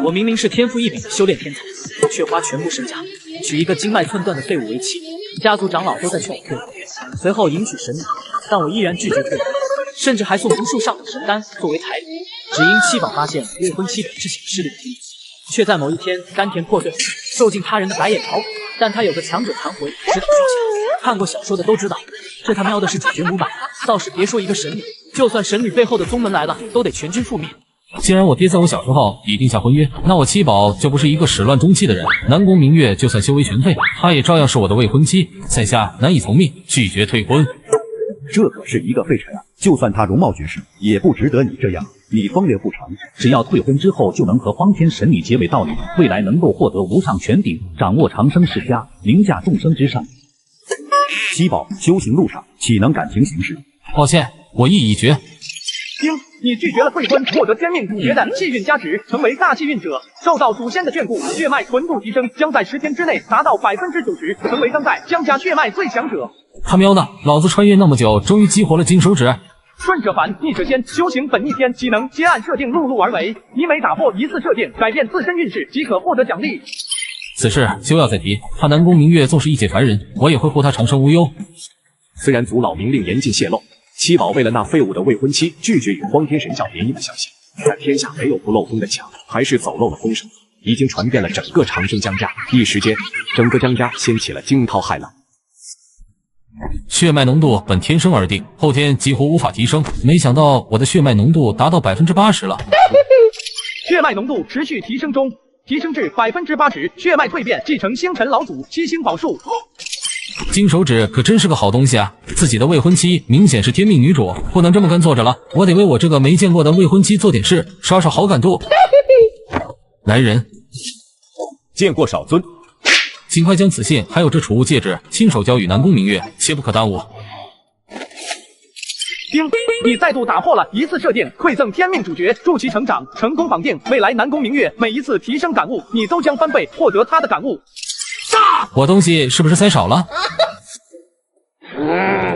我明明是天赋异禀的修炼天才，却花全部身家娶一个经脉寸断的废物为妻，家族长老都在劝我退婚，随后迎娶神女，但我依然拒绝退婚，甚至还送无数上等神丹作为彩礼，只因七宝发现未婚妻本是显势力的天子，却在某一天甘甜破碎，受尽他人的白眼嘲讽。但他有个强者残魂，直捣烧香。看过小说的都知道，这他喵的是主角模板。倒是别说一个神女，就算神女背后的宗门来了，都得全军覆灭。既然我爹在我小时候已定下婚约，那我七宝就不是一个始乱终弃的人。南宫明月就算修为全废，她也照样是我的未婚妻，在下难以从命，拒绝退婚。这可是一个废柴啊！就算他容貌绝世，也不值得你这样。你风流不成，只要退婚之后就能和荒天神女结为道侣，未来能够获得无上权柄，掌握长生世家，凌驾众生之上。七宝修行路上岂能感情行事？抱歉，我意已决。丁，你拒绝了退婚，获得天命主角的气运加持，成为大气运者，受到祖先的眷顾，血脉纯度提升，将在10天之内达到90%，成为当代江家血脉最强者。他喵的，老子穿越那么久，终于激活了金手指。顺者凡，逆者仙，修行本逆天，技能皆按设定碌碌而为。你每打破一次设定，改变自身运势，即可获得奖励。此事休要再提。他南宫明月纵是一介凡人，我也会护他长生无忧。虽然族老明令严禁泄露，七宝为了那废物的未婚妻，拒绝与荒天神教联姻的消息，但天下没有不漏风的墙，还是走漏了风声，已经传遍了整个长生江家。一时间，整个江家掀起了惊涛骇浪。血脉浓度本天生而定，后天几乎无法提升。没想到我的血脉浓度达到80%了。血脉浓度持续提升中，提升至80%，血脉蜕变，继承星辰老祖七星宝术。金手指可真是个好东西啊！自己的未婚妻明显是天命女主，不能这么干坐着了，我得为我这个没见过的未婚妻做点事，刷刷好感度。来人，见过少尊。尽快将此信还有这储物戒指亲手交予南宫明月，切不可耽误。丁，你再度打破了一次设定，馈赠天命主角，助其成长，成功绑定。未来南宫明月每一次提升感悟，你都将翻倍获得他的感悟。我东西是不是塞少了？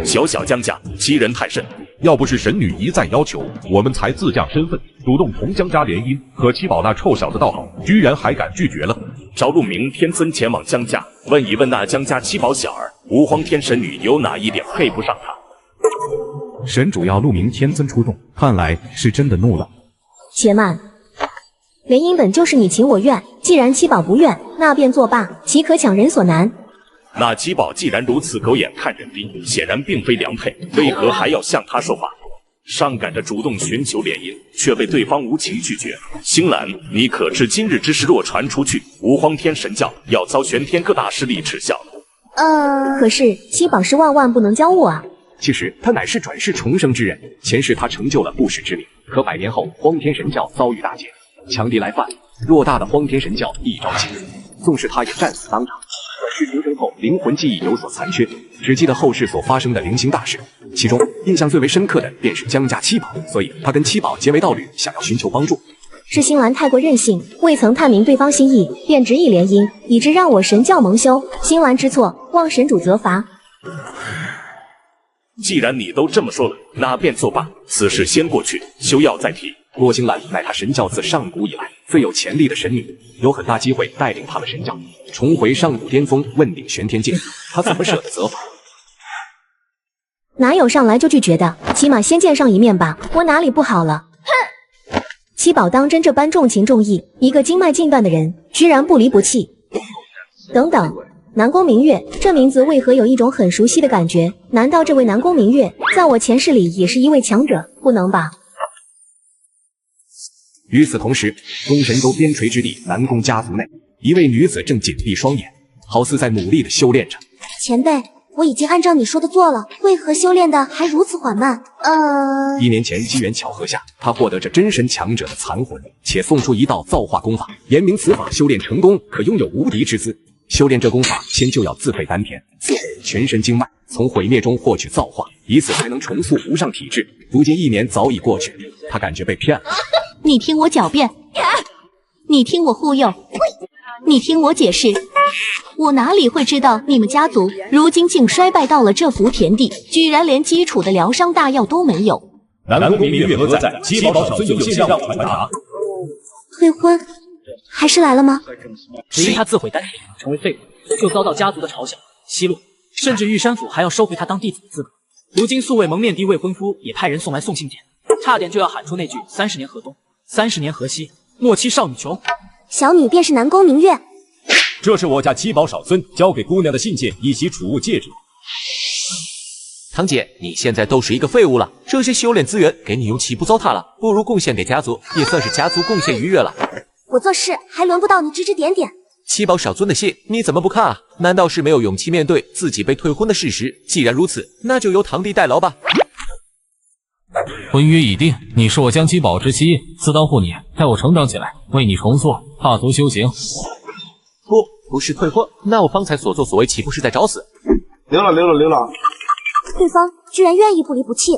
小小江家欺人太甚，要不是神女一再要求，我们才自降身份，主动同江家联姻，可七宝那臭小子倒好，居然还敢拒绝了。找陆明天尊前往江家，问一问那江家七宝小儿无荒天神女有哪一点配不上他。神主要陆明天尊出动，看来是真的怒了。且慢，联姻本就是你情我愿，既然七宝不愿，那便作罢，岂可强人所难？那七宝既然如此狗眼看人低，显然并非良配，为何还要向他受罚？上赶着主动寻求联姻，却被对方无情拒绝。星兰，你可知今日之事若传出去，无荒天神教要遭玄天各大势力耻笑？可是七宝是万万不能交恶啊！其实他乃是转世重生之人，前世他成就了不世之名，可100年后荒天神教遭遇大劫，强敌来犯，偌大的荒天神教一朝倾覆，纵使他也战死当场。转世重生后，灵魂记忆有所残缺，只记得后世所发生的灵星大事，其中印象最为深刻的便是江家七宝，所以他跟七宝结为道侣，想要寻求帮助。是星兰太过任性，未曾探明对方心意，便执意联姻，以致让我神教蒙羞。星兰知错，望神主责罚。既然你都这么说了，那便作罢。此事先过去，休要再提。郭星兰乃他神教自上古以来最有潜力的神女，有很大机会带领他们神教重回上古巅峰，问鼎玄天界。他怎么舍得责罚？哪有上来就拒绝的？起码先见上一面吧。我哪里不好了？哼！七宝当真这般重情重义，一个经脉尽断的人，居然不离不弃。等等，南宫明月这名字为何有一种很熟悉的感觉？难道这位南宫明月在我前世里也是一位强者？不能吧？与此同时，东神州边陲之地南宫家族内，一位女子正紧闭双眼，好似在努力地修炼着。前辈，我已经按照你说的做了，为何修炼的还如此缓慢？1年前机缘巧合下，他获得这真神强者的残魂，且送出一道造化功法，言明此法修炼成功，可拥有无敌之资。修炼这功法，先就要自废丹田，自全身经脉，从毁灭中获取造化，以此才能重塑无上体质。如今1年早已过去，他感觉被骗了。你听我狡辩，你听我忽悠，你听我解释，我哪里会知道你们家族如今竟衰败到了这幅田地，居然连基础的疗伤大药都没有。南宫明月何在？七宝小孙有信让我传达。退婚？还是来了吗？只因他自毁丹田，成为废物，就遭到家族的嘲笑、奚落，甚至玉山府还要收回他当弟子的资格。如今素未蒙面的未婚夫也派人送来送信件，差点就要喊出那句30年河东，30年河西，莫欺少女穷。小女便是南宫明月。这是我家七宝少尊交给姑娘的信件以及储物戒指。堂姐，你现在都是一个废物了，这些修炼资源给你用岂不糟蹋了？不如贡献给家族，也算是家族贡献愉悦了。我做事还轮不到你指指点点。七宝少尊的信你怎么不看啊？难道是没有勇气面对自己被退婚的事实？既然如此，那就由堂弟代劳吧。婚约已定，你是我江七宝之妻，自当护你，待我成长起来，为你重塑踏足修行。不是退婚，那我方才所作所为岂不是在找死？溜了。对方居然愿意不离不弃。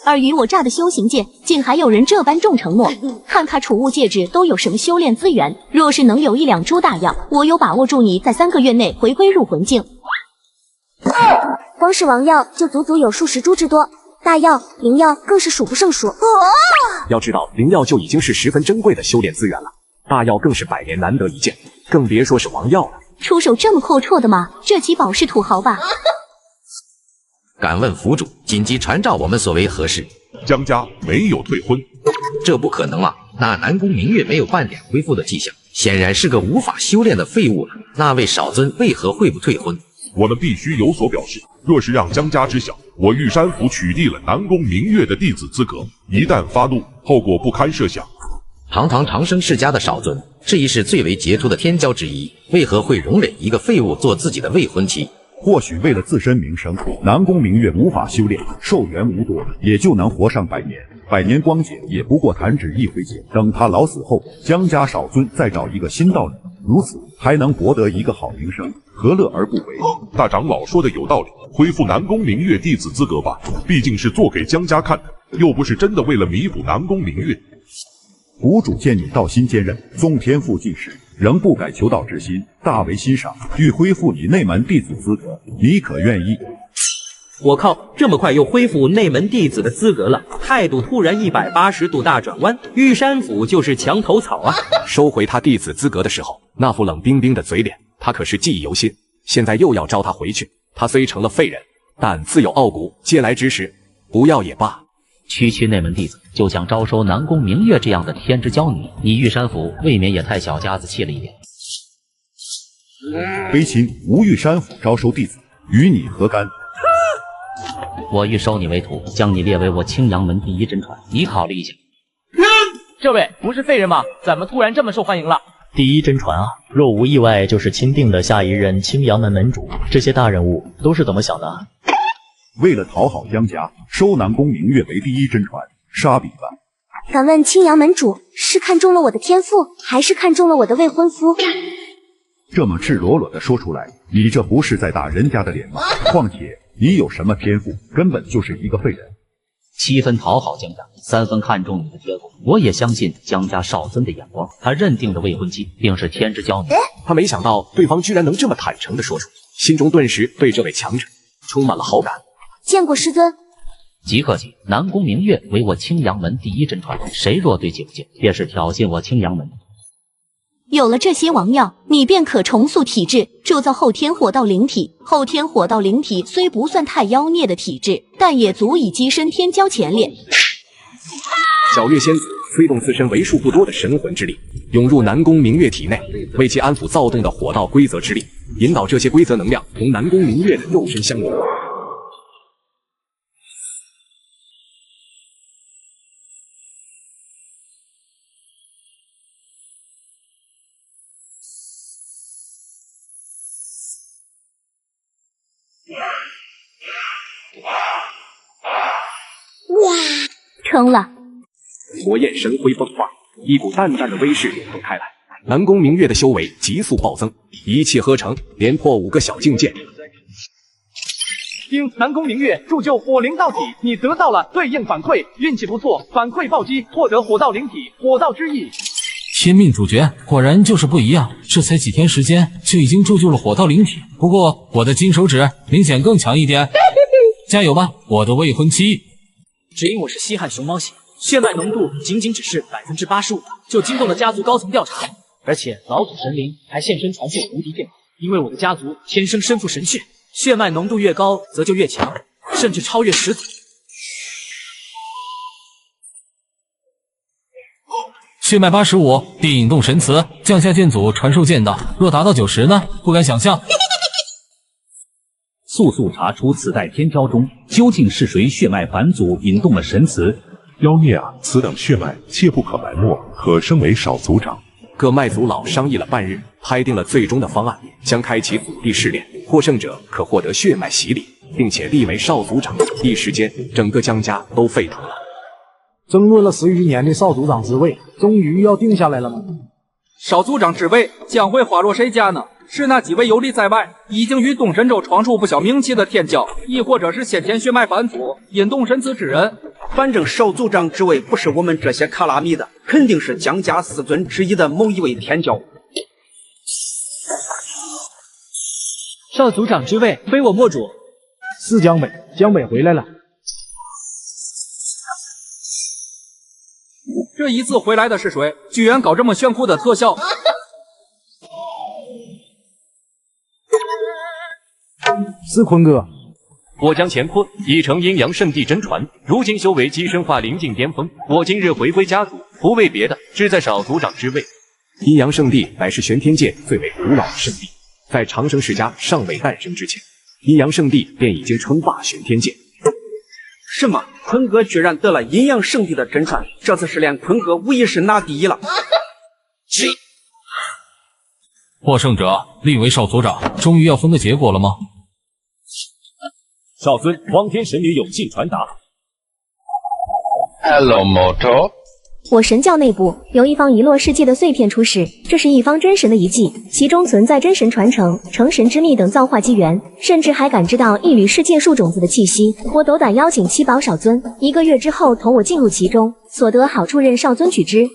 尔虞我诈的修行界，竟还有人这般重承诺。看看储物戒指都有什么修炼资源，若是能有1两株大药，我有把握助你在3个月内回归入魂境。光是王药就足足有数10株之多，大药、灵药更是数不胜数。要知道，灵药就已经是十分珍贵的修炼资源了，大药更是100年难得一见，更别说是王药了。出手这么阔绰的吗？这七宝是土豪吧？敢问府主，紧急传召我们所为何事？江家没有退婚，这不可能啊！那南宫明月没有半点恢复的迹象，显然是个无法修炼的废物了。那位少尊为何会不退婚？我们必须有所表示。若是让江家知晓我玉山府取缔了南宫明月的弟子资格，一旦发怒，后果不堪设想。堂堂长生世家的少尊，这亦是最为杰出的天骄之一，为何会容忍一个废物做自己的未婚妻？或许为了自身名声，南宫明月无法修炼，寿元无多，也就能活上100年。100年光景也不过弹指一挥间。等他老死后，江家少尊再找一个新道侣，如此还能博得一个好名声，何乐而不为？大长老说的有道理，恢复南宫明月弟子资格吧，毕竟是做给江家看的，又不是真的为了弥补南宫明月。府主见你道心坚韧，纵天赋尽失，仍不改求道之心，大为欣赏，欲恢复你内门弟子资格，你可愿意？我靠，这么快又恢复内门弟子的资格了，态度突然180度大转弯，玉山府就是墙头草啊！收回他弟子资格的时候，那副冷冰冰的嘴脸，他可是记忆犹新。现在又要招他回去，他虽成了废人，但自有傲骨，借来之时，不要也罢。区内门弟子就想招收南宫明月这样的天之娇女，你玉山府未免也太小家子气了一点。卑亲无玉山府招收弟子，与你何干？我欲收你为徒，将你列为我青阳门第一真传，你考虑一下。这位不是废人吗？怎么突然这么受欢迎了？第一真传啊，若无意外就是钦定的下一任青阳门门主。这些大人物都是怎么想的？为了讨好江家，收南宫明月为第一真传，杀彼吧！敢问青阳门主是看中了我的天赋，还是看中了我的未婚夫？这么赤裸裸的说出来，你这不是在打人家的脸吗？况且你有什么天赋，根本就是一个废人。7分讨好江家，3分看中你的天赋。我也相信江家少尊的眼光，他认定的未婚妻定是天之娇女。他没想到对方居然能这么坦诚地说出，心中顿时对这位强者充满了好感。见过师尊。极客气，南宫明月为我青阳门第一真传，谁若对接不见，便是挑衅我青阳门。有了这些王药，你便可重塑体质，铸造后天火道灵体。后天火道灵体虽不算太妖孽的体质，但也足以跻身天骄前列。皎月仙子催动自身为数不多的神魂之力，涌入南宫明月体内，为其安抚躁动的火道规则之力，引导这些规则能量同南宫明月的肉身相融。成了。火焰神辉迸发，一股淡淡的威势涌动开来。南宫明月的修为急速暴增，一气呵成，连破5个小境界。经南宫明月铸就火灵道体，你得到了对应反馈，运气不错，反馈暴击，获得火道灵体，火道之意。天命主角果然就是不一样，这才几天时间就已经铸就了火道灵体。不过我的金手指明显更强一点，加油吧，我的未婚妻！只因我是西汉熊猫血，血脉浓度仅仅只是85%，就惊动了家族高层调查。而且老祖神灵还现身传授无敌剑法。因为我的家族天生身负神血，血脉浓度越高，则就越强，甚至超越始祖。血脉85，地引动神词，降下剑祖传授剑道，若达到90呢？不敢想象。速速查出此代天骄中究竟是谁血脉返祖引动了神词。妖孽啊，此等血脉切不可埋没，可升为少族长。各脉族老商议了半日，拍定了最终的方案，将开启祖地试炼，获胜者可获得血脉洗礼，并且立为少族长。一时间，整个江家都沸腾了。争论了10余年的少族长之位，终于要定下来了吗？少族长之位将会划入谁家呢？是那几位游离在外，已经于东神州闯出不小名气的天骄，亦或者是先前血脉返祖、引动神词之人？反正少族长之位不是我们这些卡拉米的，肯定是江家4尊之一的某一位天骄。少族长之位非我莫属。是江北，江北回来了。这一次回来的是谁？居然搞这么炫酷的特效！是坤哥。我将乾坤已成阴阳圣地真传，如今修为机身化临近巅峰。我今日回归家族，不为别的，志在少族长之位。阴阳圣地乃是玄天界最为古老的圣地，在长生世家尚未诞生之前，阴阳圣地便已经称霸玄天界。什么？坤哥居然得了阴阳圣地的真传，这次试炼坤哥无疑是拿第一了。获胜者立为少族长，终于要分个结果了吗？少尊，荒天神女有信传达。Hello, Moto。我神教内部有一方遗落世界的碎片出世，这是一方真神的遗迹，其中存在真神传承、成神之秘等造化机缘，甚至还感知到一缕世界树种子的气息。我斗胆邀请七宝少尊1个月之后同我进入其中，所得好处任少尊取之。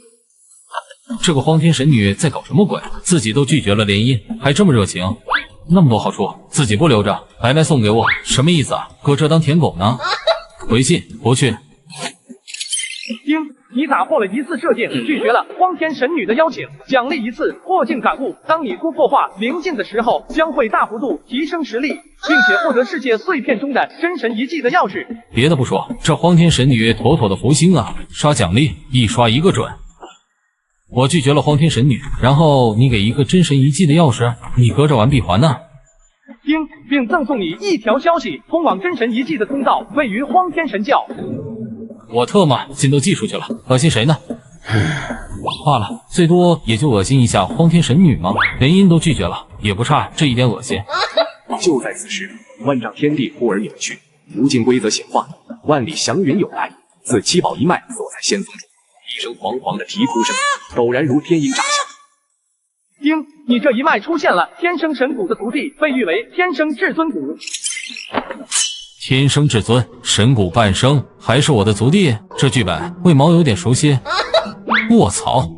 这个荒天神女在搞什么鬼？自己都拒绝了联姻，还这么热情，那么多好处自己不留着，白白送给我，什么意思啊？搁这当舔狗呢？回信不去。丁，你打破了1次射箭，拒绝了荒天神女的邀请，奖励1次破镜感悟。当你突破化灵境的时候，将会大幅度提升实力，并且获得世界碎片中的真神遗迹的钥匙。别的不说，这荒天神女妥妥的福星啊！刷奖励一刷一个准。我拒绝了荒天神女，然后你给一个真神遗迹的钥匙，你隔着完闭环呢？丁，并赠送你1条消息，通往真神遗迹的通道位于荒天神教。我特么心都寄出去了，恶心谁呢？罢了，最多也就恶心一下荒天神女嘛，联姻都拒绝了，也不差这一点恶心。就在此时，万丈天地忽而扭曲，无尽规则显化，万里祥云有来，自七宝一脉所在仙踪中，一声煌煌的啼哭声，陡然如天鹰炸响。丁，你这一脉出现了天生神骨的徒弟，被誉为天生至尊骨。天生至尊，神骨半生，还是我的族弟？这剧本为毛有点熟悉。卧槽！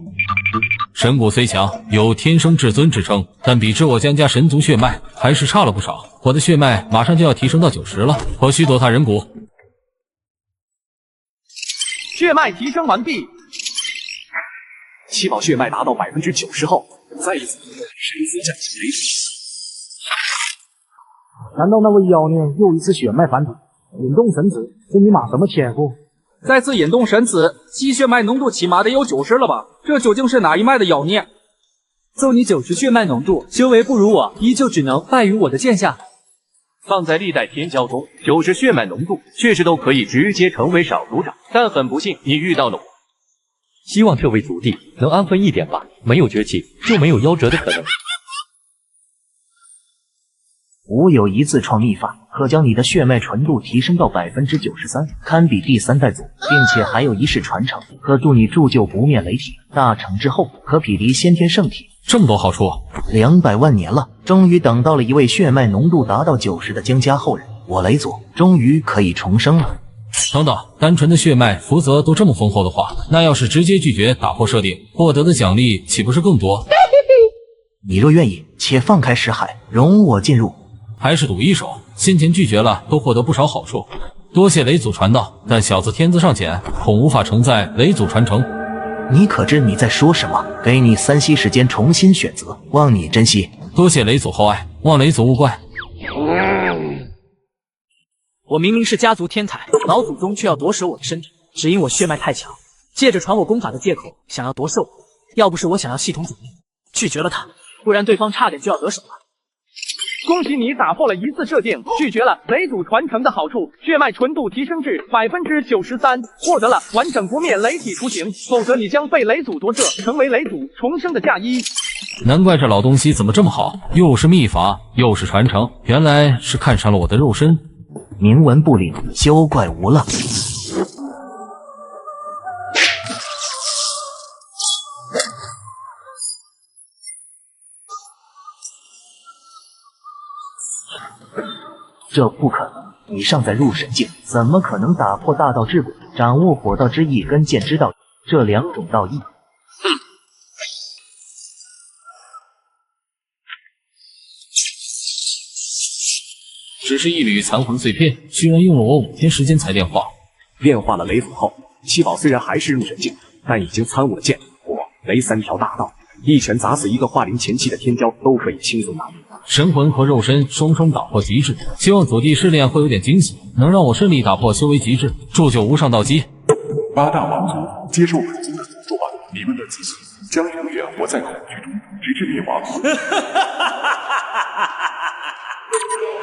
神骨虽强，有天生至尊之称，但比之我江家神族血脉还是差了不少。我的血脉马上就要提升到90了，何须夺他人骨？血脉提升完毕。七宝血脉达到90%后，再一次神姿降下雷霆。难道那位妖孽又一次血脉反祖，引动神子？这尼玛什么天赋？再次引动神子，其血脉浓度起码得有90了吧？这究竟是哪一脉的妖孽？揍你90血脉浓度，修为不如我，依旧只能败于我的剑下。放在历代天骄中，90血脉浓度确实都可以直接成为少族长，但很不幸你遇到了我。希望这位族弟能安分一点吧，没有崛起就没有夭折的可能。吾有一自创秘法，可将你的血脉纯度提升到93%，堪比第3代祖，并且还有一世传承，可助你铸就不灭雷体。大成之后，可匹敌先天圣体。这么多好处，200万年了，终于等到了一位血脉浓度达到90的江家后人，我雷祖终于可以重生了。等等，单纯的血脉福泽都这么丰厚的话，那要是直接拒绝打破设定，获得的奖励岂不是更多？你若愿意，且放开识海，容我进入。还是赌一手，先前拒绝了，都获得不少好处。多谢雷祖传道，但小子天资尚浅，恐无法承载雷祖传承。你可知你在说什么？给你3息时间重新选择，望你珍惜。多谢雷祖厚爱，望雷祖勿怪。我明明是家族天才，老祖宗却要夺舍我的身体，只因我血脉太强，借着传我功法的借口想要夺舍我。要不是我想要系统阻力，拒绝了他，不然对方差点就要得手了。恭喜你打破了1次设定，拒绝了雷祖传承的好处，血脉纯度提升至93%，获得了完整不灭雷体雏形，否则你将被雷祖夺舍，成为雷祖重生的嫁衣。难怪这老东西怎么这么好，又是秘法，又是传承，原来是看上了我的肉身。铭文不领，休怪无了。这不可能，你尚在入神境，怎么可能打破大道之轨，掌握火道之意跟剑之道义这2种道义？只是一缕残魂碎片，居然用了我5天时间才炼化。炼化了雷祖后，七宝虽然还是入神境，但已经参悟了剑、火、雷3条大道，一拳砸死一个化灵前期的天骄都可以轻松拿命。神魂和肉身双双打破极致，希望祖地试炼会有点惊喜，能让我顺利打破修为极致，铸就无上道基。8大王族接受本尊的诅咒吧，你们的子孙将永远活在恐惧中，直至灭亡。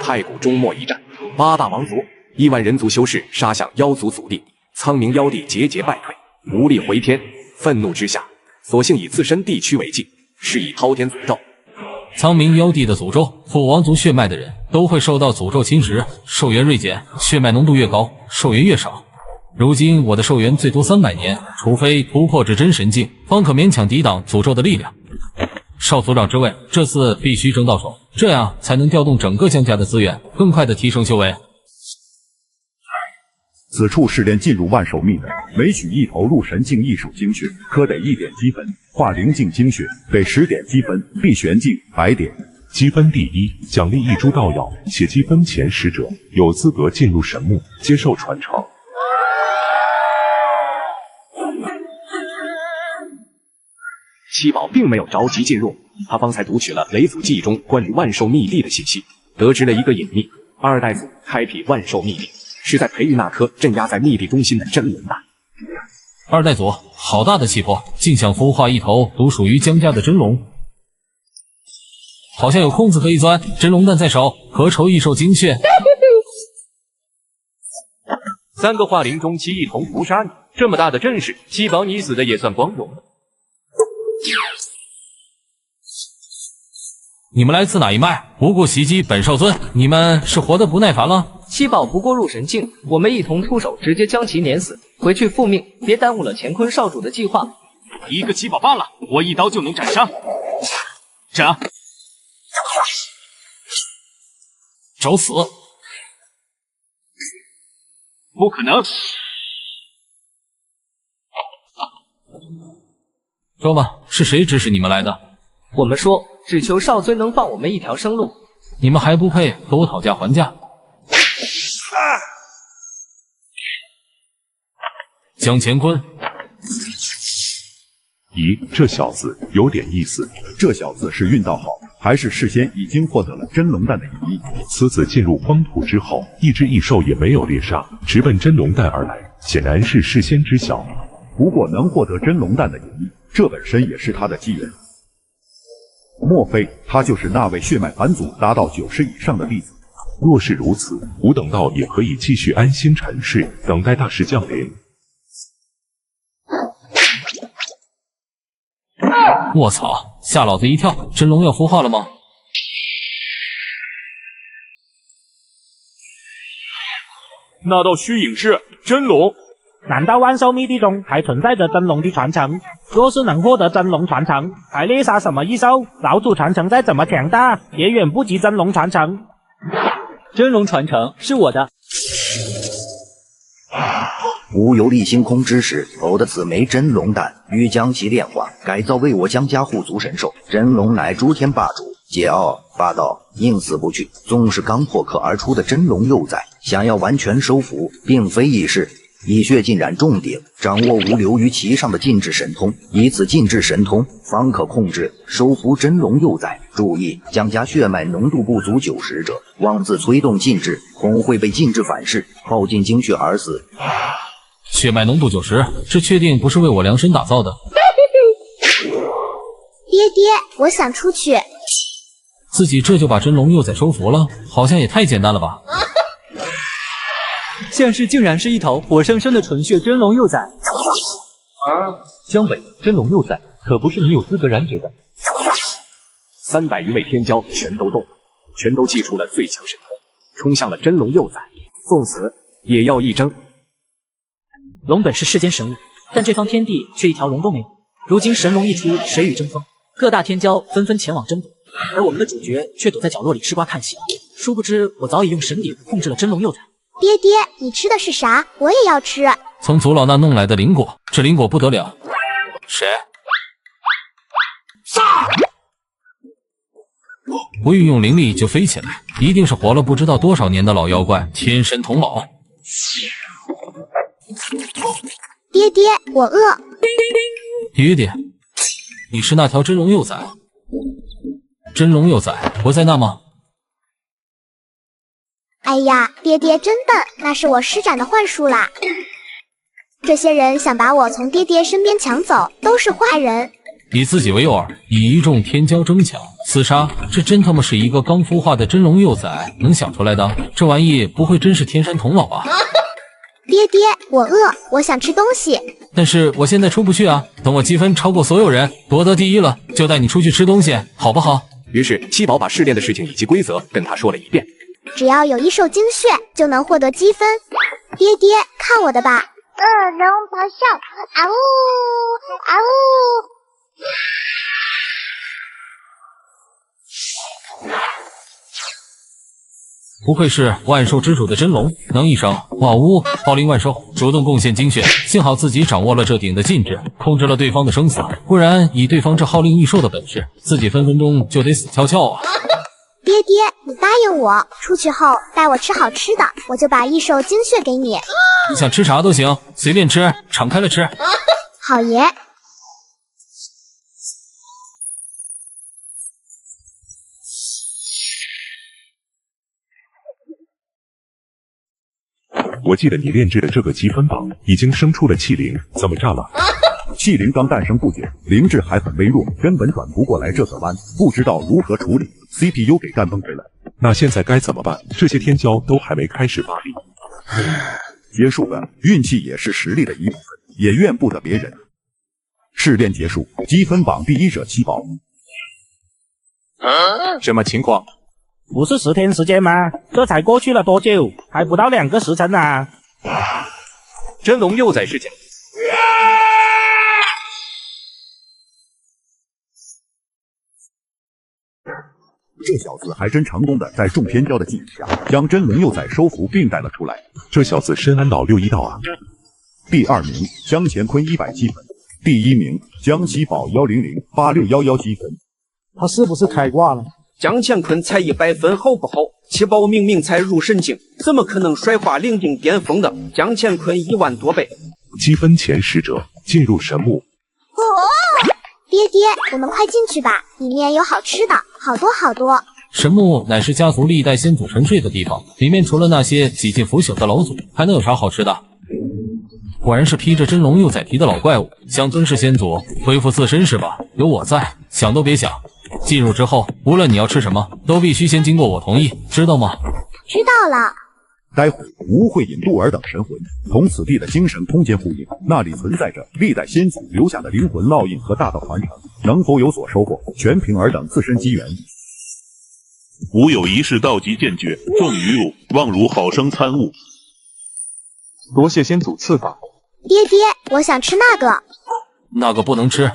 太古终末一战，8大王族亿万人族修士杀向妖族祖地，苍冥妖帝节节败退，无力回天，愤怒之下，索性以自身地躯为祭，施以滔天诅咒。苍冥妖帝的诅咒，附王族血脉的人都会受到诅咒侵蚀，寿元锐减，血脉浓度越高，寿元越少。如今我的寿元最多300年，除非突破至真神境，方可勉强抵挡诅咒的力量。少族长之位，这次必须争到手，这样才能调动整个江家的资源，更快的提升修为。此处试炼进入万寿秘门，每取一头入神境异术精血，可得1点积分；化灵境精血得10点积分；必玄境100点。积分第1，奖励1株道药，且积分前10者有资格进入神墓，接受传承。七宝并没有着急进入，他方才读取了雷祖记忆中关于万寿秘地的信息，得知了一个隐秘：2代祖开辟万寿秘地，是在培育那颗镇压在秘地中心的真龙蛋。2代祖好大的气魄，竟想孵化一头独属于江家的真龙。好像有空子可以钻，真龙蛋在手，何愁易受精血？3个化灵中期一同屠杀你，这么大的阵势，七宝你死的也算光荣了。你们来自哪一脉？无故袭击本少尊，你们是活得不耐烦了？七宝不过入神境，我们一同出手，直接将其碾死，回去复命，别耽误了乾坤少主的计划。一个七宝罢了，我一刀就能斩伤。斩！找死！不可能！说吧，是谁指使你们来的？我们说，只求少尊能放我们一条生路。你们还不配和我讨价还价！江乾坤，咦，这小子有点意思。这小子是运道好，还是事先已经获得了真龙蛋的隐秘？此子进入荒土之后，一只异兽也没有猎杀，直奔真龙蛋而来，显然是事先知晓。不过能获得真龙蛋的隐秘，这本身也是他的机缘。莫非他就是那位血脉返祖达到90以上的弟子？若是如此，吾等道也可以继续安心尘世，等待大事降临。卧槽，吓老子一跳！真龙要孵化了吗？那道虚影是真龙。难道万寿秘地中还存在着真龙的传承？若是能获得真龙传承，还猎杀什么异兽？老祖传承再怎么强大，也远不及真龙传承。真龙传承是我的。吾有立星空之时，偶得此枚真龙蛋，欲将其炼化，改造为我江家护族神兽。真龙乃诸天霸主，桀骜霸道，宁死不屈。纵是刚破壳而出的真龙幼崽，想要完全收服，并非易事。以血浸染重鼎，掌握无流于其上的禁制神通，以此禁制神通，方可控制收服真龙幼崽。注意，江家血脉浓度不足90者，妄自催动禁制，恐会被禁制反噬，耗尽精血而死。血脉浓度90，这确定不是为我量身打造的？爹爹，我想出去。自己这就把真龙幼崽收服了，好像也太简单了吧？现世竟然是一头活生生的纯血真龙幼崽。江北真龙幼崽可不是你有资格染指的。300余位天骄全都动了，全都祭出了最强神通，冲向了真龙幼崽，送死也要一争。龙本是世间神物，但这方天地却一条龙都没有。如今神龙一出，谁与争锋？各大天骄纷纷前往争夺，而我们的主角却躲在角落里吃瓜看戏。殊不知，我早已用神鼎控制了真龙幼崽。爹爹，你吃的是啥？我也要吃。从祖老那弄来的灵果，这灵果不得了。谁？杀！不运用灵力就飞起来，一定是活了不知道多少年的老妖怪，天神童姥。爹爹，我饿。爹爹，你是那条真龙幼崽？真龙幼崽不在那吗？哎呀，爹爹真笨，那是我施展的幻术啦。这些人想把我从爹爹身边抢走，都是坏人。以自己为诱饵，以一众天骄争抢厮杀，这真他妈是一个刚孵化的真龙幼崽能想出来的？这玩意不会真是天山童姥吧？爹爹，我饿，我想吃东西。但是我现在出不去啊，等我积分超过所有人，夺得第一了，就带你出去吃东西，好不好？于是七宝把试炼的事情以及规则跟他说了一遍。只要有一兽精血，就能获得积分。爹爹，看我的吧！恶龙咆哮，啊呜啊呜！不愧是万兽之主的真龙，能一声哇呜号令万兽，主动贡献精血。幸好自己掌握了这鼎的禁制，控制了对方的生死，不然以对方这号令异兽的本事，自己分分钟就得死翘翘啊！爹爹，你答应我，出去后带我吃好吃的，我就把异兽精血给你。你想吃啥都行，随便吃，敞开了吃。好爷。我记得你炼制的这个积分榜已经生出了气灵，怎么炸了？气灵刚诞生不久，灵智还很微弱，根本转不过来这个弯，不知道如何处理 ，CPU 给干崩溃了。那现在该怎么办？这些天骄都还没开始发力。结束了，运气也是实力的一部分，也怨不得别人。试炼结束，积分榜第一者七宝。什么情况？不是10天时间吗？这才过去了多久？还不到2个时辰啊！真龙幼崽事件。这小子还真成功的在众天骄的记忆下，将真龙幼崽收服并带了出来。这小子深谙老六一道啊！第2名江乾坤170分，第1名江喜宝1008611积分。他是不是开挂了？江乾坤才100分，好不好？七宝明明才入神境，怎么可能摔化灵境巅峰的江乾坤1万多倍？积分前10者进入神木。哦，爹爹，我们快进去吧，里面有好吃的，好多好多。神木乃是家族历代先祖沉睡的地方，里面除了那些几近腐朽的老祖，还能有啥好吃的？果然是披着真龙幼崽皮的老怪物，想尊视先祖，恢复自身是吧？有我在，想都别想。进入之后，无论你要吃什么，都必须先经过我同意，知道吗？知道了。待会吾会引渡尔等神魂同此地的精神空间呼应，那里存在着历代先祖留下的灵魂烙印和大道传承，能否有所收获，全凭尔等自身机缘。吾有一世道极剑诀，重于汝，望汝好生参悟。多谢先祖赐法。爹爹，我想吃那个。那个不能吃。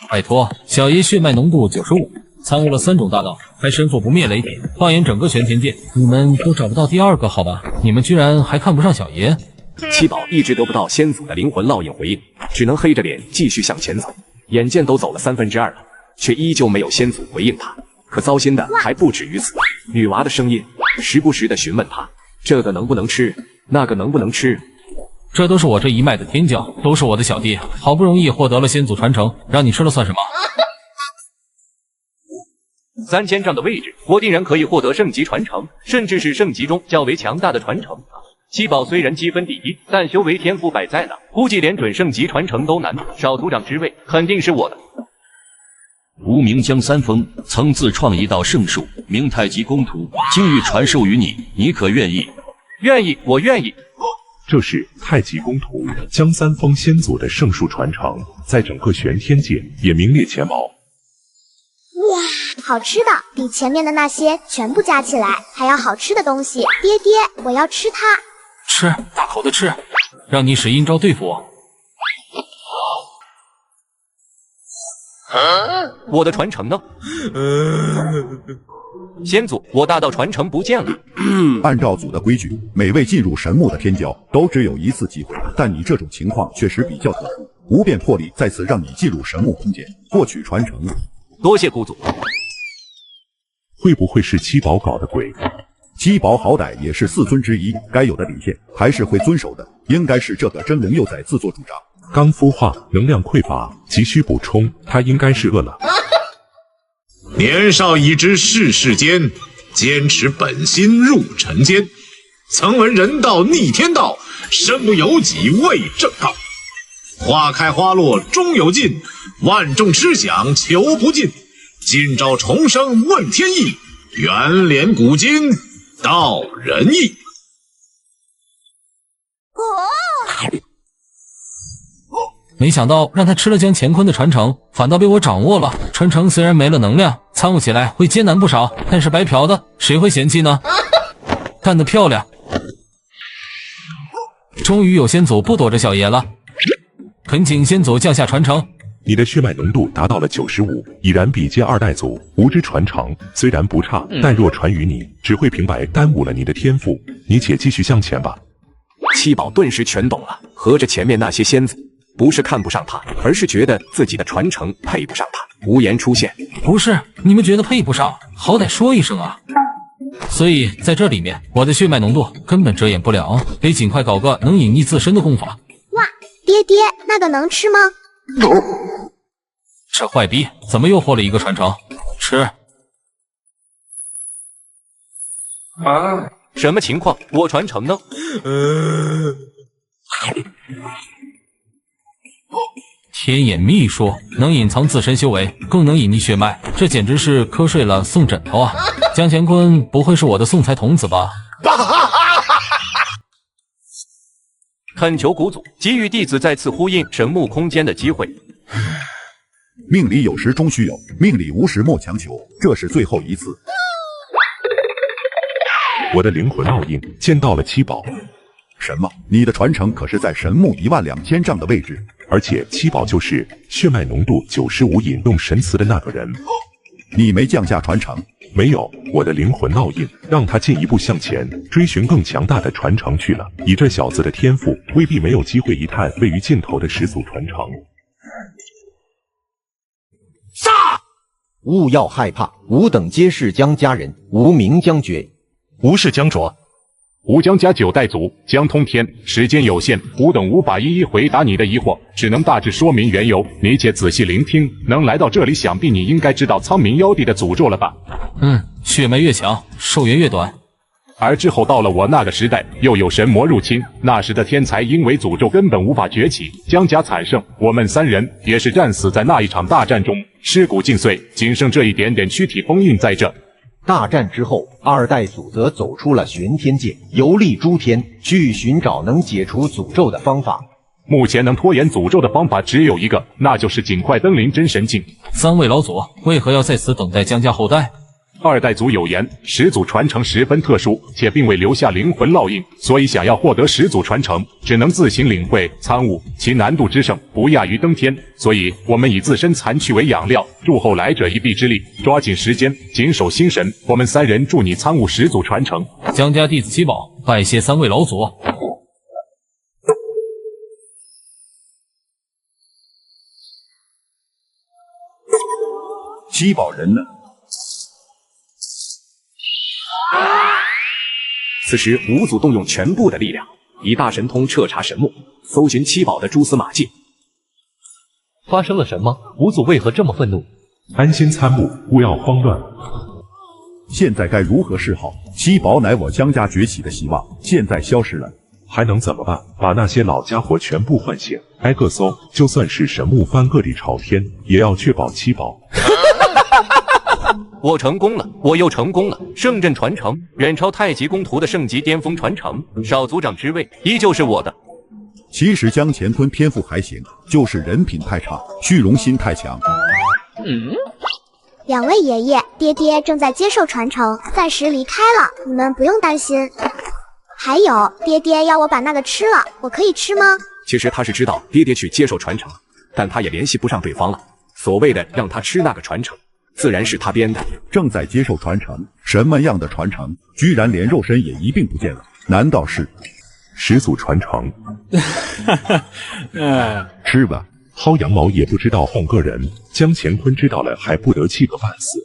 拜托，小爷血脉浓度95，参悟了3种大道，还身负不灭雷霆。放眼整个玄天界，你们都找不到第2个，好吧？你们居然还看不上小爷？七宝一直得不到先祖的灵魂烙印回应，只能黑着脸继续向前走。眼见都走了2/3了，却依旧没有先祖回应他。可糟心的还不止于此，女娃的声音时不时的询问他，这个能不能吃，那个能不能吃。这都是我这一脉的天骄，都是我的小弟，好不容易获得了先祖传承，让你吃了算什么？3000丈的位置，我定然可以获得圣级传承，甚至是圣级中较为强大的传承。七宝虽然积分第一，但修为天赋摆在那，估计连准圣级传承都难。少族长之位肯定是我的。无名江三丰曾自创一道圣术，名太极宫图，今欲传授于你，你可愿意？愿意，我愿意。这是太极宫图，江三丰先祖的圣术传承，在整个玄天界也名列前茅。哇，好吃的，比前面的那些全部加起来还要好吃的东西。爹爹，我要吃它。吃，大口的吃，让你使阴招对付我。我的传承呢？先祖，我大道传承不见了。按照祖的规矩，每位进入神墓的天骄都只有一次机会，但你这种情况确实比较特殊，无变魄力再次让你进入神墓空间，获取传承。多谢姑祖。会不会是七宝搞的鬼？七宝好歹也是4尊之一，该有的底线还是会遵守的，应该是这个真龙幼崽自作主张。刚孵化，能量匮乏，急需补充，他应该是饿了。年少已知世间，坚持本心入尘间。曾闻人道逆天道，身不由己为正道。花开花落终有尽，万众痴想求不尽。今朝重生问天意，圆脸古今道仁义。没想到让他吃了江乾坤的传承，反倒被我掌握了。传承虽然没了能量，参悟起来会艰难不少，但是白嫖的谁会嫌弃呢？干得漂亮！终于有先祖不躲着小爷了，恳请先祖降下传承。你的血脉浓度达到了95，已然比肩2代祖。无之传承虽然不差，但若传于你，只会平白耽误了你的天赋。你且继续向前吧。七宝顿时全懂了，合着前面那些先祖不是看不上他，而是觉得自己的传承配不上他，无颜出现。不是，你们觉得配不上，好歹说一声啊。所以在这里面，我的血脉浓度根本遮掩不了，得尽快搞个能隐匿自身的功法。哇，爹爹，那个能吃吗？这坏逼怎么又获了一个传承？吃啊！什么情况？我传承呢？天眼秘术能隐藏自身修为，更能隐匿血脉，这简直是瞌睡了送枕头啊！江乾坤不会是我的送财童子吧？恳求谷祖给予弟子再次呼应神木空间的机会。命里有时终须有，命里无时莫强求，这是最后一次。我的灵魂烙印见到了七宝。什么？你的传承可是在神木12000丈的位置，而且七宝就是血脉浓度95引动神词的那个人。你没降下传承？没有，我的灵魂烙印让他进一步向前，追寻更强大的传承去了。以这小子的天赋，未必没有机会一探位于尽头的始祖传承。杀！勿要害怕，吾等皆是江家人，无名将绝。吾是江卓，吾江家9代祖江通天。时间有限，吾等无法一一回答你的疑惑，只能大致说明缘由。你且仔细聆听。能来到这里，想必你应该知道苍冥妖帝的诅咒了吧？血脉越强，寿元越短。而之后到了我那个时代，又有神魔入侵，那时的天才因为诅咒根本无法崛起，江家惨胜。我们3人也是战死在那一场大战中，尸骨尽碎，仅剩这一点点躯体封印在这。大战之后，2代祖则走出了玄天界，游历诸天，去寻找能解除诅咒的方法。目前能拖延诅咒的方法只有一个，那就是尽快登临真神境。3位老祖为何要在此等待江家后代？2代祖有言，始祖传承十分特殊，且并未留下灵魂烙印，所以想要获得始祖传承，只能自行领会参悟，其难度之盛，不亚于登天。所以我们以自身残躯为养料，助后来者一臂之力，抓紧时间，谨守心神。我们3人助你参悟始祖传承。江家弟子7宝，拜谢3位老祖。七宝人呢？此时，五祖动用全部的力量，以大神通彻查神木，搜寻七宝的蛛丝马迹。发生了什么？五祖为何这么愤怒？安心参悟，勿要慌乱。现在该如何是好？七宝乃我江家崛起的希望，现在消失了，还能怎么办？把那些老家伙全部唤醒，挨个搜，就算是神木翻个底朝天，也要确保七宝。我成功了，我又成功了！圣阵传承，远超太极公图的圣级巅峰传承，少族长之位依旧是我的。其实江乾坤天赋还行，就是人品太差，虚荣心太强。两位爷爷，爹爹正在接受传承，暂时离开了，你们不用担心。还有，爹爹要我把那个吃了，我可以吃吗？其实他是知道爹爹去接受传承，但他也联系不上对方了。所谓的让他吃那个传承，自然是他编的。正在接受传承，什么样的传承？居然连肉身也一并不见了？难道是始祖传承？吃吧。薅羊毛也不知道哄个人，江乾坤知道了还不得气个半死。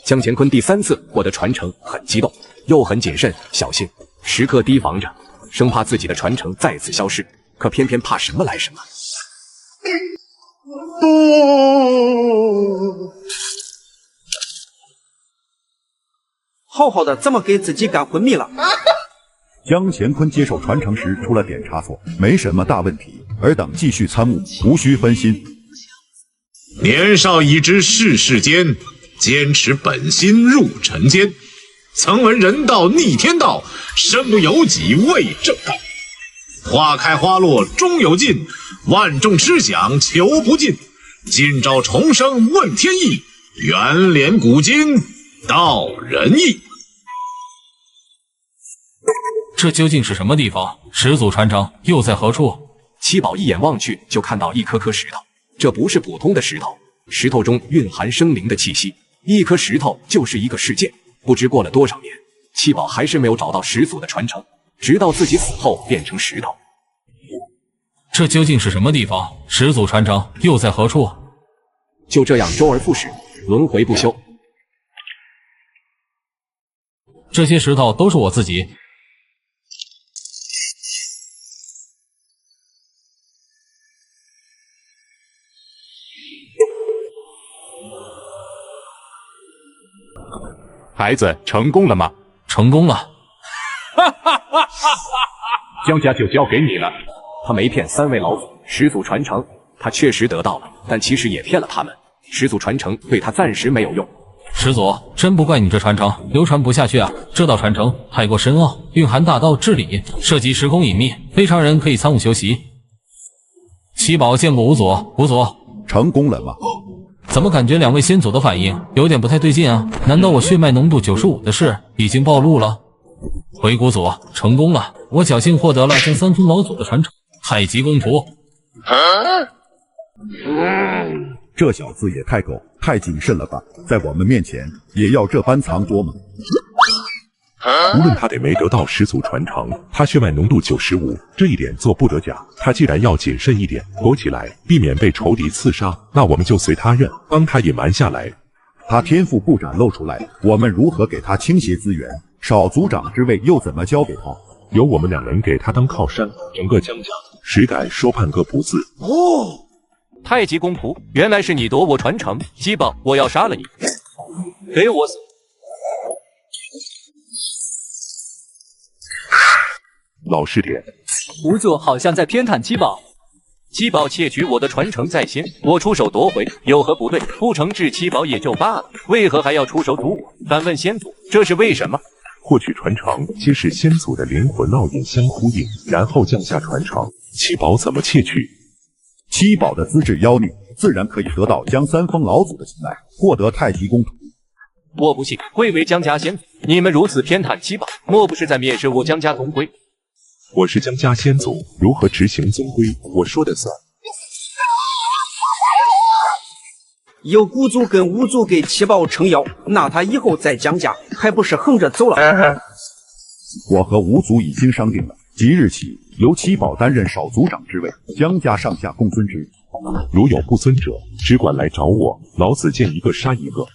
江乾坤第3次获得传承，很激动，又很谨慎小心，时刻提防着，生怕自己的传承再次消失。可偏偏怕什么来什么。好好的怎么给自己干昏迷了？江乾坤接受传承时出了点差错，没什么大问题，尔等继续参悟，无需分心。年少已知世事艰，坚持本心入尘间。曾闻人道逆天道，身不由己为正道。花开花落终有尽，万众痴想求不尽。今朝重生问天意，圆连古今道人意。这究竟是什么地方？始祖传承又在何处？七宝一眼望去，就看到一颗颗石头。这不是普通的石头，石头中蕴含生灵的气息。一颗石头就是一个世界。不知过了多少年，七宝还是没有找到始祖的传承，直到自己死后变成石头。这究竟是什么地方？始祖传承又在何处？就这样周而复始，轮回不休。这些石头都是我自己。孩子成功了吗？成功了。江家就交给你了。他没骗3位老祖，始祖传承他确实得到了，但其实也骗了他们。始祖传承对他暂时没有用。始祖，真不怪你这传承流传不下去啊！这道传承太过深奥，蕴含大道至理，涉及时空隐秘，非常人可以参悟修习。七宝见过五祖，五祖成功了吗？怎么感觉2位先祖的反应有点不太对劲啊？难道我血脉浓度95的事已经暴露了？回古祖，成功了！我侥幸获得了江三丰老祖的传承太极公图。这小子也太狗，太谨慎了吧？在我们面前也要这般藏拙吗？无论他得没得到始祖传承，他血脉浓度95，这一点做不得假。他既然要谨慎一点，躲起来，避免被仇敌刺杀，那我们就随他任，帮他隐瞒下来。他天赋不展露出来，我们如何给他倾斜资源？少族长之位又怎么交给他？由我们2人给他当靠山，整个江家谁敢说半个不字？太极公仆，原来是你夺我传承，鸡宝，我要杀了你！给我死！老实点。五祖好像在偏袒七宝。七宝窃取我的传承在先，我出手夺回，有何不对？不惩治七宝也就罢了，为何还要出手毒我？敢问先祖，这是为什么？获取传承，皆是先祖的灵魂烙印相呼应，然后降下传承。七宝怎么窃取？七宝的资质妖孽，自然可以得到江三丰老祖的青睐，获得太极公图。我不信，贵为江家先祖，你们如此偏袒七宝，莫不是在蔑视我江家宗规？我是江家先祖，如何执行宗规，我说的算。有古族跟五族给七宝撑腰，那他以后在江家还不是横着走了？我和五族已经商定了，即日起由七宝担任少族长之位，江家上下共尊之。如有不遵者，只管来找我，老子见一个杀一个。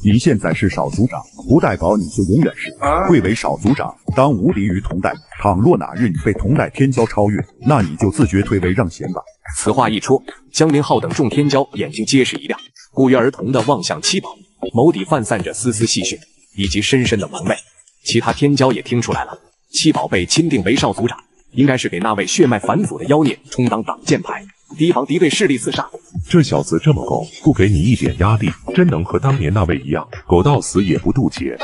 你现在是少族长，不代表你就永远是。贵为少族长，当无敌于同代。倘若哪日你被同代天骄超越，那你就自觉退位让贤吧。此话一出，江凌浩等众天骄眼睛皆是一亮，不约而同地望向七宝，眸底泛散着丝丝戏谑，以及深深的玩味。其他天骄也听出来了，七宝被钦定为少族长，应该是给那位血脉返祖的妖孽充当挡箭牌，提防敌对势力厮杀。这小子这么狗，不给你一点压力，真能和当年那位一样，狗到死也不渡劫。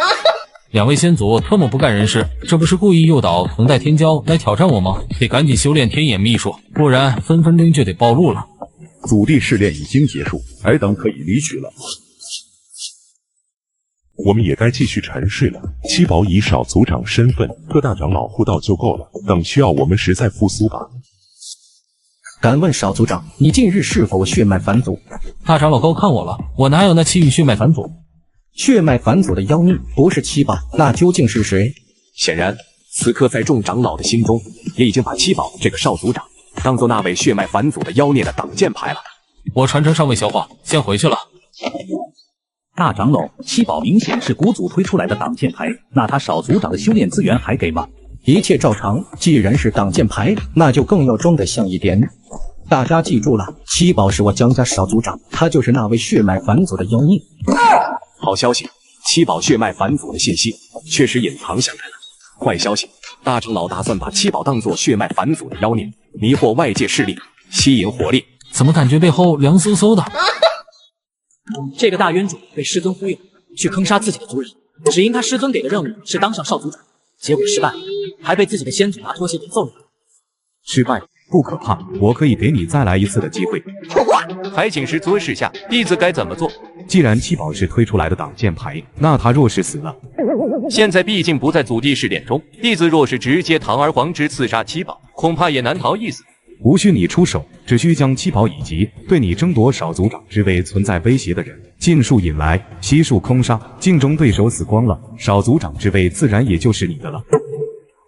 两位先祖特么不干人事，这不是故意诱导同代天骄来挑战我吗？得赶紧修炼天眼秘术，不然分分钟就得暴露了。祖地试炼已经结束，尔等可以离去了。我们也该继续沉睡了。七宝以少族长身份，各大长老护道就够了，等需要我们时再复苏吧。敢问少族长，你近日是否血脉返祖？大长老高看我了，我哪有那气运血脉返祖？血脉返祖的妖孽不是七宝，那究竟是谁？显然，此刻在众长老的心中，也已经把七宝这个少族长当做那位血脉返祖的妖孽的挡箭牌了。我传承尚未消化，先回去了。大长老，七宝明显是古祖推出来的挡箭牌，那他少族长的修炼资源还给吗？一切照常，既然是挡箭牌，那就更要装得像一点。大家记住了，七宝是我江家少族长，他就是那位血脉返祖的妖孽。好消息，七宝血脉返祖的信息确实隐藏下来了。坏消息，大长老打算把七宝当作血脉返祖的妖孽，迷惑外界势力，吸引火力。怎么感觉背后凉飕飕的？这个大冤主被师尊忽悠，去坑杀自己的族人，只因他师尊给的任务是当上少族长，结果失败，还被自己的先祖拿拖鞋给揍了。失败不可怕，我可以给你再来一次的机会。还请师尊示下，弟子该怎么做？既然七宝是推出来的挡箭牌，那他若是死了，现在毕竟不在祖地试炼中，弟子若是直接堂而皇之刺杀七宝，恐怕也难逃一死。无需你出手，只需将七宝以及对你争夺少族长之位存在威胁的人尽数引来，悉数空杀，竞争对手死光了，少族长之位自然也就是你的了。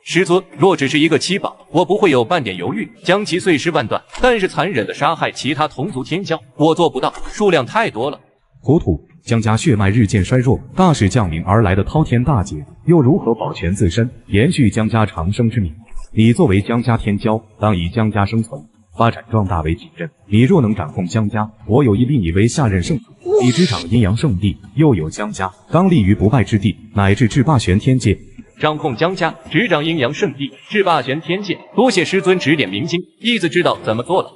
师尊，若只是一个七宝，我不会有半点犹豫，将其碎尸万段。但是残忍的杀害其他同族天骄，我做不到，数量太多了。糊涂，江家血脉日渐衰弱，大势降临而来的滔天大劫，又如何保全自身，延续江家长生之名？你作为江家天骄，当以江家生存、发展壮大为己任。你若能掌控江家，我有意立你为下任圣主。你执掌阴阳圣地，又有江家，当立于不败之地，乃至制霸玄天界。掌控江家，执掌阴阳圣地，制霸玄天界。多谢师尊指点迷津，弟子知道怎么做了。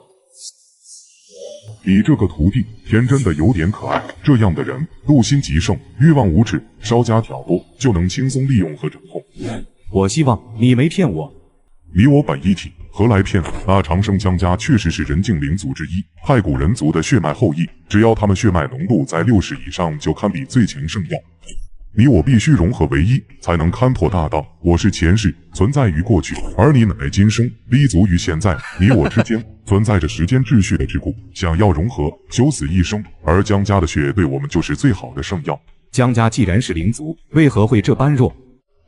你这个徒弟天真的有点可爱，这样的人妒心极盛，欲望无止，稍加挑拨就能轻松利用和掌控。我希望你没骗我。你我本一体，何来骗？那长生江家确实是人境灵族之一，太古人族的血脉后裔，只要他们血脉浓度在60以上，就堪比最强圣药。你我必须融合为一，才能勘破大道。我是前世，存在于过去，而你乃今生，立足于现在。你我之间存在着时间秩序的桎梏，想要融合，九死一生。而江家的血对我们就是最好的圣药。江家既然是灵族，为何会这般弱？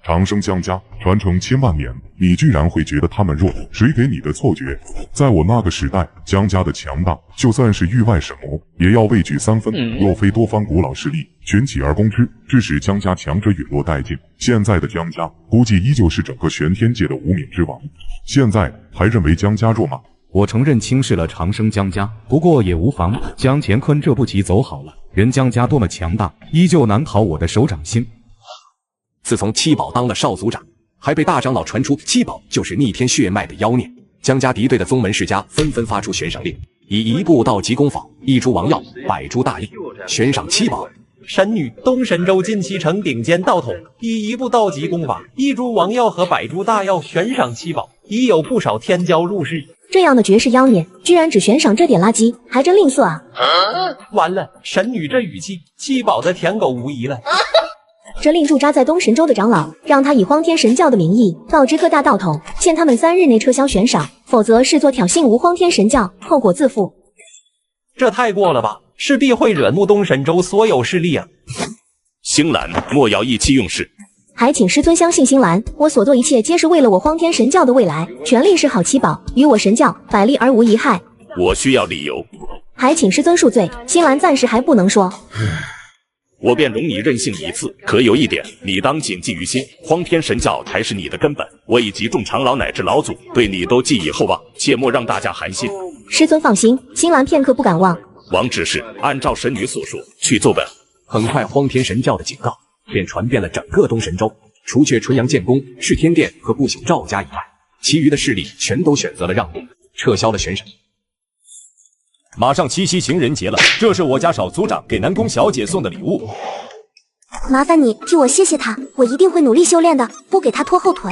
长生江家传承千万年，你居然会觉得他们弱？谁给你的错觉？在我那个时代，江家的强大，就算是域外神魔，也要畏惧3分。若非多方古老势力群起而攻之，致使江家强者陨落殆尽，现在的江家估计依旧是整个玄天界的无冕之王。现在还认为江家弱吗？我承认轻视了长生江家，不过也无妨。江乾坤这步棋走好了，人江家多么强大，依旧难逃我的手掌心。自从七宝当了少族长，还被大长老传出七宝就是逆天血脉的妖孽，江家敌对的宗门世家纷纷发出悬赏令，以1部道极功法、1株王药、100株大药悬赏七宝。神女东神州近期成顶尖道统，以1部道极功法、1株王药和100株大药悬赏七宝，已有不少天骄入室。这样的绝世妖孽，居然只悬赏这点垃圾，还真吝啬啊！完了，神女这语气，七宝的舔狗无疑了。这令驻扎在东神州的长老，让他以荒天神教的名义告知各大道统，限他们3日内撤销悬赏，否则视作挑衅无荒天神教，后果自负。这太过了吧，势必会惹怒东神州所有势力啊！星兰，莫要意气用事。还请师尊相信星兰，我所做一切皆是为了我荒天神教的未来，全力是好七宝，与我神教百利而无一害。我需要理由。还请师尊恕罪，新兰暂时还不能说。我便容你任性一次，可有一点，你当谨记于心，荒天神教才是你的根本。我以及众长老乃至老祖对你都寄以厚望，切莫让大家寒心。师尊放心，新兰片刻不敢忘。王指示，按照神女所说去做本。很快，荒天神教的警告便传遍了整个东神州，除却纯阳剑宫、世天殿和不朽赵家以外，其余的势力全都选择了让步，撤销了玄神。马上七夕情人节了，这是我家少族长给南宫小姐送的礼物。麻烦你替我谢谢他，我一定会努力修炼的，不给他拖后腿。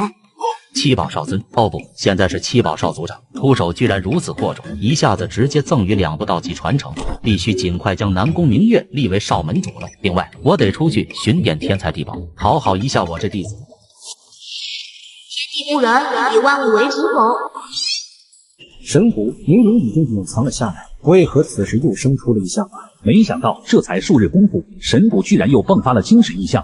七宝少尊，哦不，现在是七宝少族长，出手居然如此阔绰，一下子直接赠予2部道级传承，必须尽快将南宫明月立为少门主了。另外，我得出去寻点天才地宝，讨好一下我这弟子。天地不仁，以万物为刍狗。神骨明明已经隐藏了下来，为何此时又生出了异象啊？没想到这才数日功夫，神骨居然又迸发了惊世异象。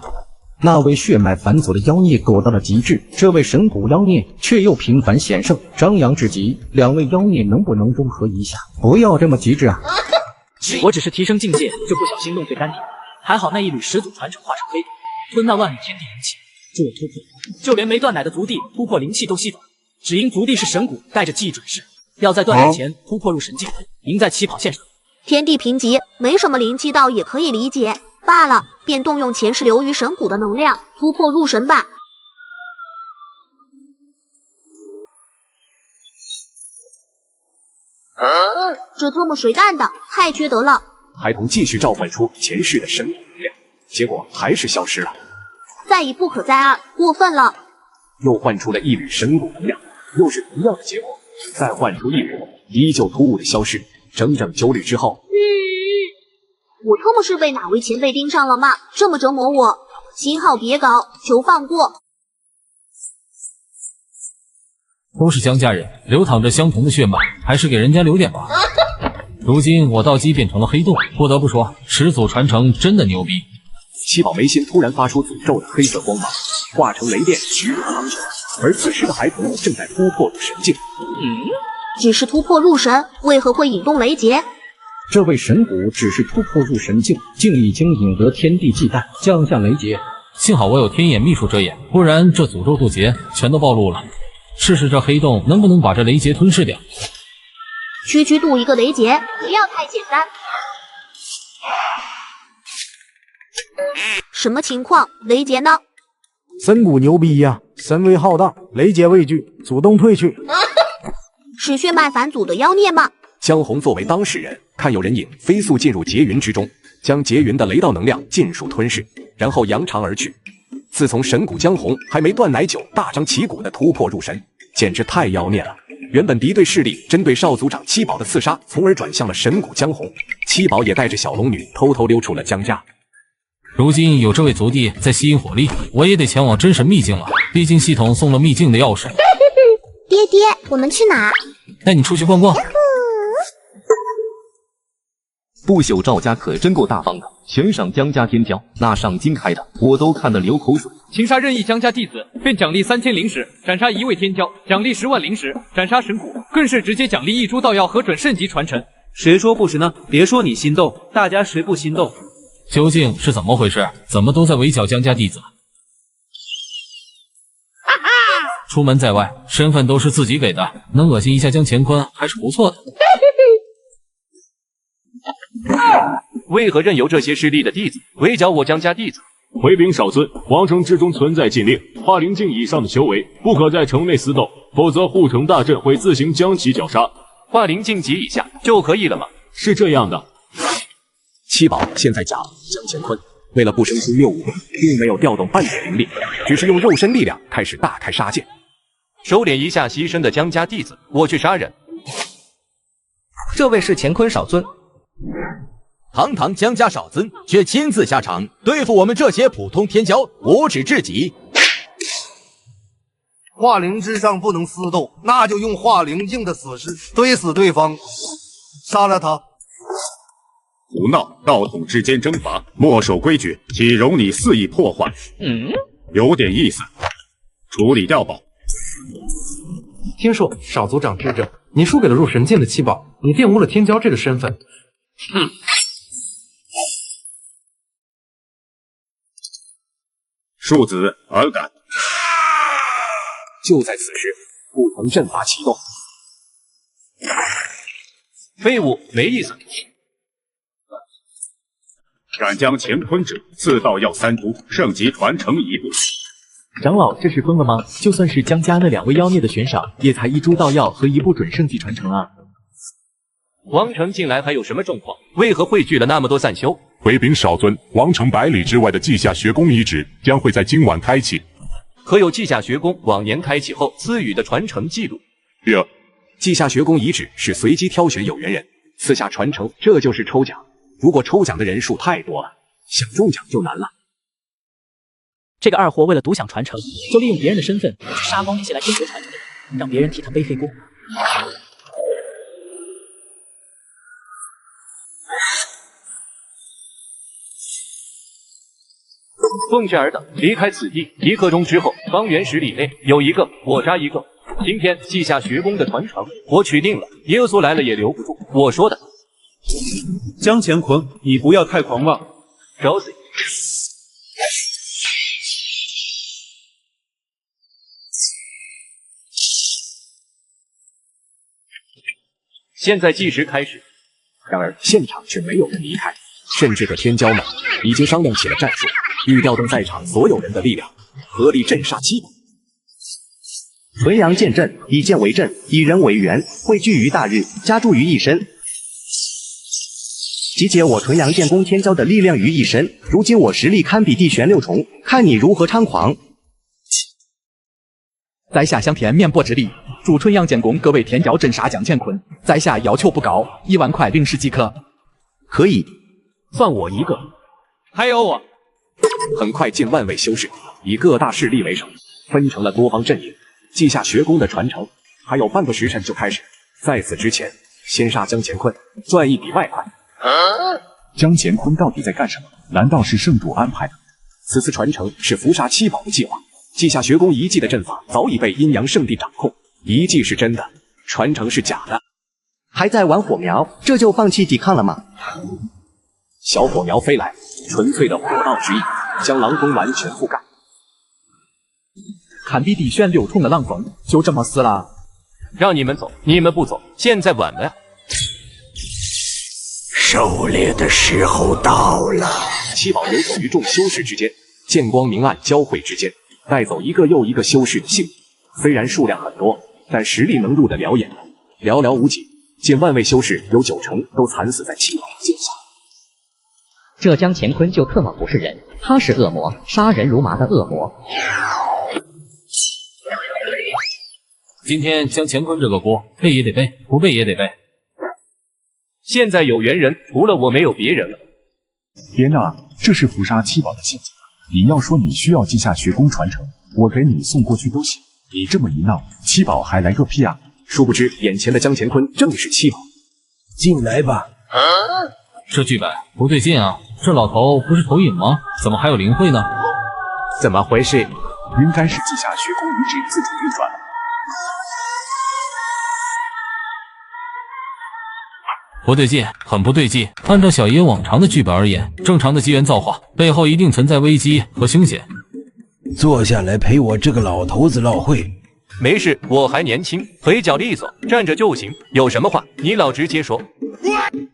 那位血脉返祖的妖孽躲到了极致，这位神骨妖孽却又频繁显圣，张扬至极。2位妖孽能不能融合一下？不要这么极致啊！我只是提升境界，就不小心弄碎丹田，还好那一缕始祖传承化成黑洞，吞那万里天地灵气，助我突破。就连没断奶的族弟突破灵气都吸走，只因族弟是神骨，带着记忆转世，要在断奶前突破入神境，赢在起跑线上。天地贫瘠，没什么灵气道也可以理解，罢了，便动用前世流于神骨的能量突破入神吧。这特么水蛋的，太缺德了！孩童继续召唤出前世的神骨能量，结果还是消失了。再一不可再二，过分了！又唤出了一缕神骨能量，又是同样的结果。再唤出一缕，依旧突兀的消失。整整9缕之后，我特么是被哪位前辈盯上了吗？这么折磨我，心好别搞，求放过。都是江家人，流淌着相同的血脉，还是给人家留点吧。如今我道基变成了黑洞，不得不说，始祖传承真的牛逼。七宝眉心突然发出诅咒的黑色光芒，化成雷电直入苍穹。而此时的孩童正在突破入神境。只是突破入神，为何会引动雷劫？这位神骨只是突破入神境，竟已经引得天地忌惮，降下雷劫。幸好我有天眼秘术遮掩，不然这诅咒渡劫全都暴露了。试试这黑洞能不能把这雷劫吞噬掉。区区渡一个雷劫，不要太简单。什么情况？雷劫呢？神骨牛逼呀，神威浩荡，雷劫畏惧，主动退去。是血脉返祖的妖孽吗？江红作为当事人，看有人影飞速进入劫云之中，将劫云的雷道能量尽数吞噬，然后扬长而去。自从神骨江红还没断奶酒，大张旗鼓的突破入神，简直太妖孽了。原本敌对势力针对少族长七宝的刺杀，从而转向了神骨江红。七宝也带着小龙女偷偷溜出了江家。如今有这位族弟在吸引火力，我也得前往真神秘境了。毕竟系统送了秘境的钥匙。爹爹，我们去哪？带你出去逛逛。不朽赵家可真够大方的，悬赏江家天骄，那上金开的我都看得流口水。擒杀任意江家弟子，便奖励3000灵石；斩杀1位天骄，奖励10万灵石；斩杀神骨，更是直接奖励1株道药和准圣级传承。谁说不是呢？别说你心动，大家谁不心动？究竟是怎么回事？怎么都在围剿江家弟子？出门在外，身份都是自己给的，能恶心一下江乾坤还是不错的。为何任由这些势力的弟子围剿我江家弟子？回禀少尊，皇城之中存在禁令，化灵境以上的修为不可在城内私斗，否则护城大阵会自行将其绞杀。化灵境级以下就可以了吗？是这样的。七宝现在假江乾坤为了不生出谬误，并没有调动半点灵力，只是用肉身力量开始大开杀戒。收敛一下牺牲的江家弟子，我去杀人。这位是乾坤少尊。堂堂江家少尊却亲自下场对付我们这些普通天骄，无耻至极。化灵之上不能私斗，那就用化灵境的死士怼死对方，杀了他。胡闹！道统之间征伐，墨守规矩，岂容你肆意破坏？有点意思。处理掉宝。天硕，少族长智者，你输给了入神剑的七宝，你玷污了天骄这个身份。哼！庶子尔敢！就在此时，不同阵法启动。废物，没意思。敢将乾坤者自道药3株，圣级传承1部。长老，这是疯了吗？就算是江家那2位妖孽的悬赏，也才1株道药和1部准圣级传承啊！王城近来还有什么状况？为何汇聚了那么多散修？回禀少尊，王城百里之外的稷下学宫遗址将会在今晚开启。可有稷下学宫往年开启后赐予的传承记录？有。稷下学宫遗址是随机挑选有缘人赐下传承，这就是抽奖。如果抽奖的人数太多了，想中奖就难了。这个二货为了独享传承，就利用别人的身份去杀光那些来争夺传承的人，让别人替他背黑锅。奉旨尔等离开此地1刻钟之后，方圆10里内有一个，我杀一个。今天稷下学宫的传承我取定了，耶稣来了也留不住。我说的。江乾坤，你不要太狂妄。找死！现在计时开始。然而现场却没有人离开，甚至个天骄们已经商量起了战术，欲调动在场所有人的力量，合力镇杀七宝。纯阳剑阵，以剑为阵，以人为元，汇聚于大日，加诸于一身。集结我纯阳剑宫天骄的力量于一身，如今我实力堪比地玄6重，看你如何猖狂！在下香田面薄之力，主春阳剑宫各位天骄镇杀江乾坤，在下要求不高，1万块临时即可。可以，算我一个。还有我。很快，近万位修士以各大势力为首，分成了多方阵营。稷下学宫的传承还有半个时辰就开始，在此之前，先杀江乾坤，赚一笔外快。江乾坤到底在干什么？难道是圣主安排的？此次传承是伏杀七宝的计划。稷下学宫遗迹的阵法早已被阴阳圣地掌控，遗迹是真的，传承是假的。还在玩火苗，这就放弃抵抗了吗？小火苗飞来，纯粹的火道之意，将狼峰完全覆盖。堪比地玄6重的狼峰就这么死了？让你们走，你们不走，现在晚了呀！狩猎的时候到了。七宝游走于众修士之间，剑光明暗交汇之间，带走一个又一个修士的性命。虽然数量很多，但实力能入得了眼的寥寥无几。近万位修士有9成都惨死在七宝剑下。这江乾坤就特么不是人，他是恶魔，杀人如麻的恶魔。今天江乾坤这个锅背也得背，不背也得背。现在有缘人，除了我没有别人了。别闹，这是伏杀七宝的陷阱。你要说你需要稷下学宫传承，我给你送过去都行。你这么一闹，七宝还来个屁啊！殊不知，眼前的江乾坤正是七宝。进来吧。这剧本不对劲啊！这老头不是投影吗？怎么还有灵慧呢？怎么回事？应该是稷下学宫遗址自主运转了。不对劲，很不对劲。按照小爷往常的剧本而言，正常的机缘造化背后一定存在危机和凶险。坐下来陪我这个老头子唠会。没事，我还年轻，腿脚利索，站着就行。有什么话你老直接说。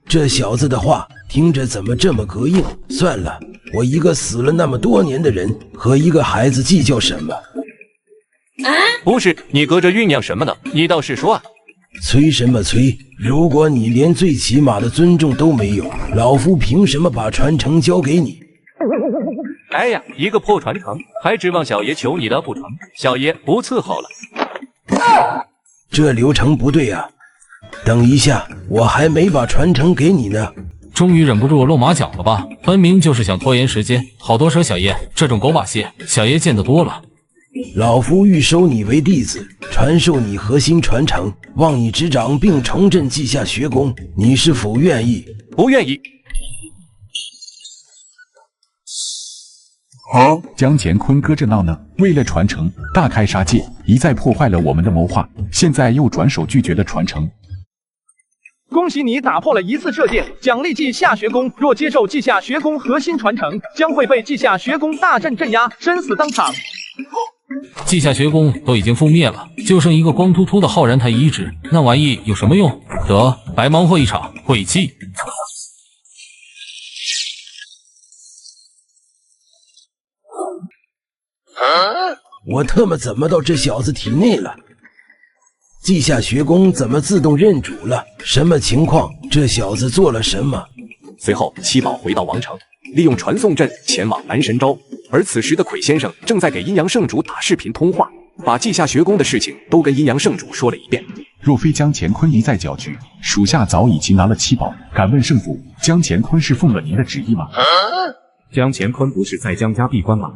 这小子的话听着怎么这么膈应？算了，我一个死了那么多年的人，和一个孩子计较什么？不是，你隔着酝酿什么呢？你倒是说啊！催什么催？如果你连最起码的尊重都没有，老夫凭什么把传承交给你？哎呀，一个破传承，还指望小爷求你的不成？小爷不伺候了。这流程不对啊！等一下，我还没把传承给你呢。终于忍不住露马脚了吧？分明就是想拖延时间。好多蛇小爷，这种狗把戏，小爷见得多了。老夫欲收你为弟子，传授你核心传承，望你执掌并重振稷下学宫，你是否愿意？不愿意。江乾坤搁这闹呢，为了传承，大开杀戒，一再破坏了我们的谋划，现在又转手拒绝了传承。恭喜你打破了1次设戒，奖励稷下学宫。若接受稷下学宫核心传承，将会被稷下学宫大阵镇压，生死当场。稷下学宫都已经覆灭了，就剩一个光秃秃的浩然台遗址，那玩意有什么用？得白忙活一场，晦气。我特么怎么到这小子体内了？稷下学宫怎么自动认主了？什么情况？这小子做了什么？随后，七宝回到王城，利用传送阵前往南神州。而此时的魁先生正在给阴阳圣主打视频通话，把稷下学宫的事情都跟阴阳圣主说了一遍。若非江乾坤一再搅局，属下早已经拿了七宝。敢问圣主，江乾坤是奉了您的旨意吗？江乾坤不是在江家闭关吗？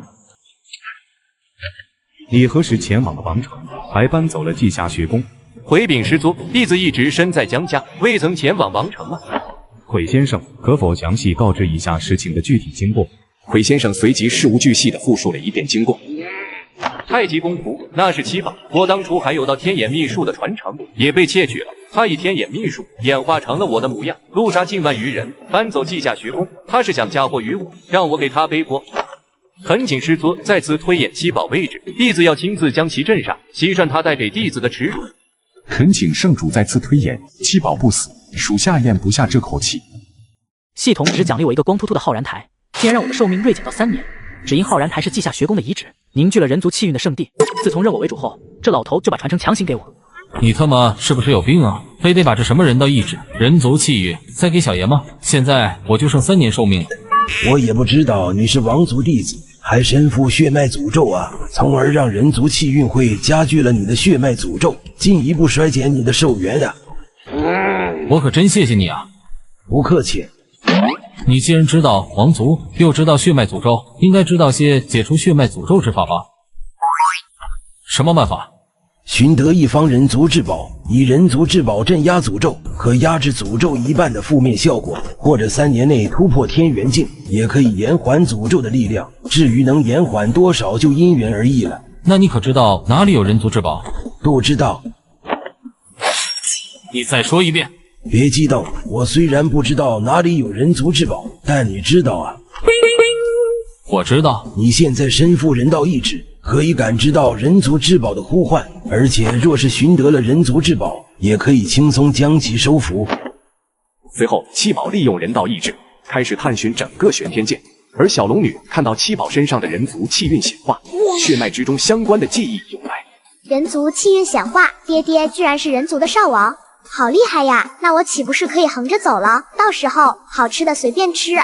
你何时前往了王城，还搬走了稷下学宫？回禀师祖，弟子一直身在江家，未曾前往王城啊。魁先生，可否详细告知一下事情的具体经过？魁先生随即事无巨细地复述了一遍经过。太极功符那是七宝，我当初还有道天眼秘术的传承，也被窃取了。他以天眼秘术演化成了我的模样，路杀近万余人，搬走稷下学宫。他是想嫁祸于我，让我给他背锅。恳请师尊再次推演七宝位置，弟子要亲自将其镇上，洗涮他带给弟子的耻辱。恳请圣主再次推演，七宝不死，属下咽不下这口气。系统只奖励我一个光秃秃的浩然台，竟然让我的寿命锐减到3年，只因浩然台是稷下学宫的遗址，凝聚了人族气运的圣地。自从认我为主后，这老头就把传承强行给我。你他妈是不是有病啊？非得把这什么人道意志、人族气运再给小爷吗？现在我就剩3年寿命了。我也不知道你是王族弟子，还身负血脉诅咒啊，从而让人族气运会加剧了你的血脉诅咒，进一步衰减你的寿元啊！我可真谢谢你啊！不客气。你既然知道王族，又知道血脉诅咒，应该知道些解除血脉诅咒之法吧？什么办法？寻得一方人族至宝，以人族至宝镇压诅咒，可压制诅咒一半的负面效果，或者3年内突破天元境，也可以延缓诅咒的力量。至于能延缓多少，就因人而异了。那你可知道哪里有人族至宝？不知道。你再说一遍。别激动，我虽然不知道哪里有人族至宝，但你知道啊。我知道。你现在身负人道意志，可以感知到人族至宝的呼唤，而且若是寻得了人族至宝，也可以轻松将其收服。随后，七宝利用人道意志开始探寻整个玄天界，而小龙女看到七宝身上的人族气运显化，血脉之中相关的记忆涌来。人族气运显化，爹爹居然是人族的少王，好厉害呀！那我岂不是可以横着走了？到时候好吃的随便吃。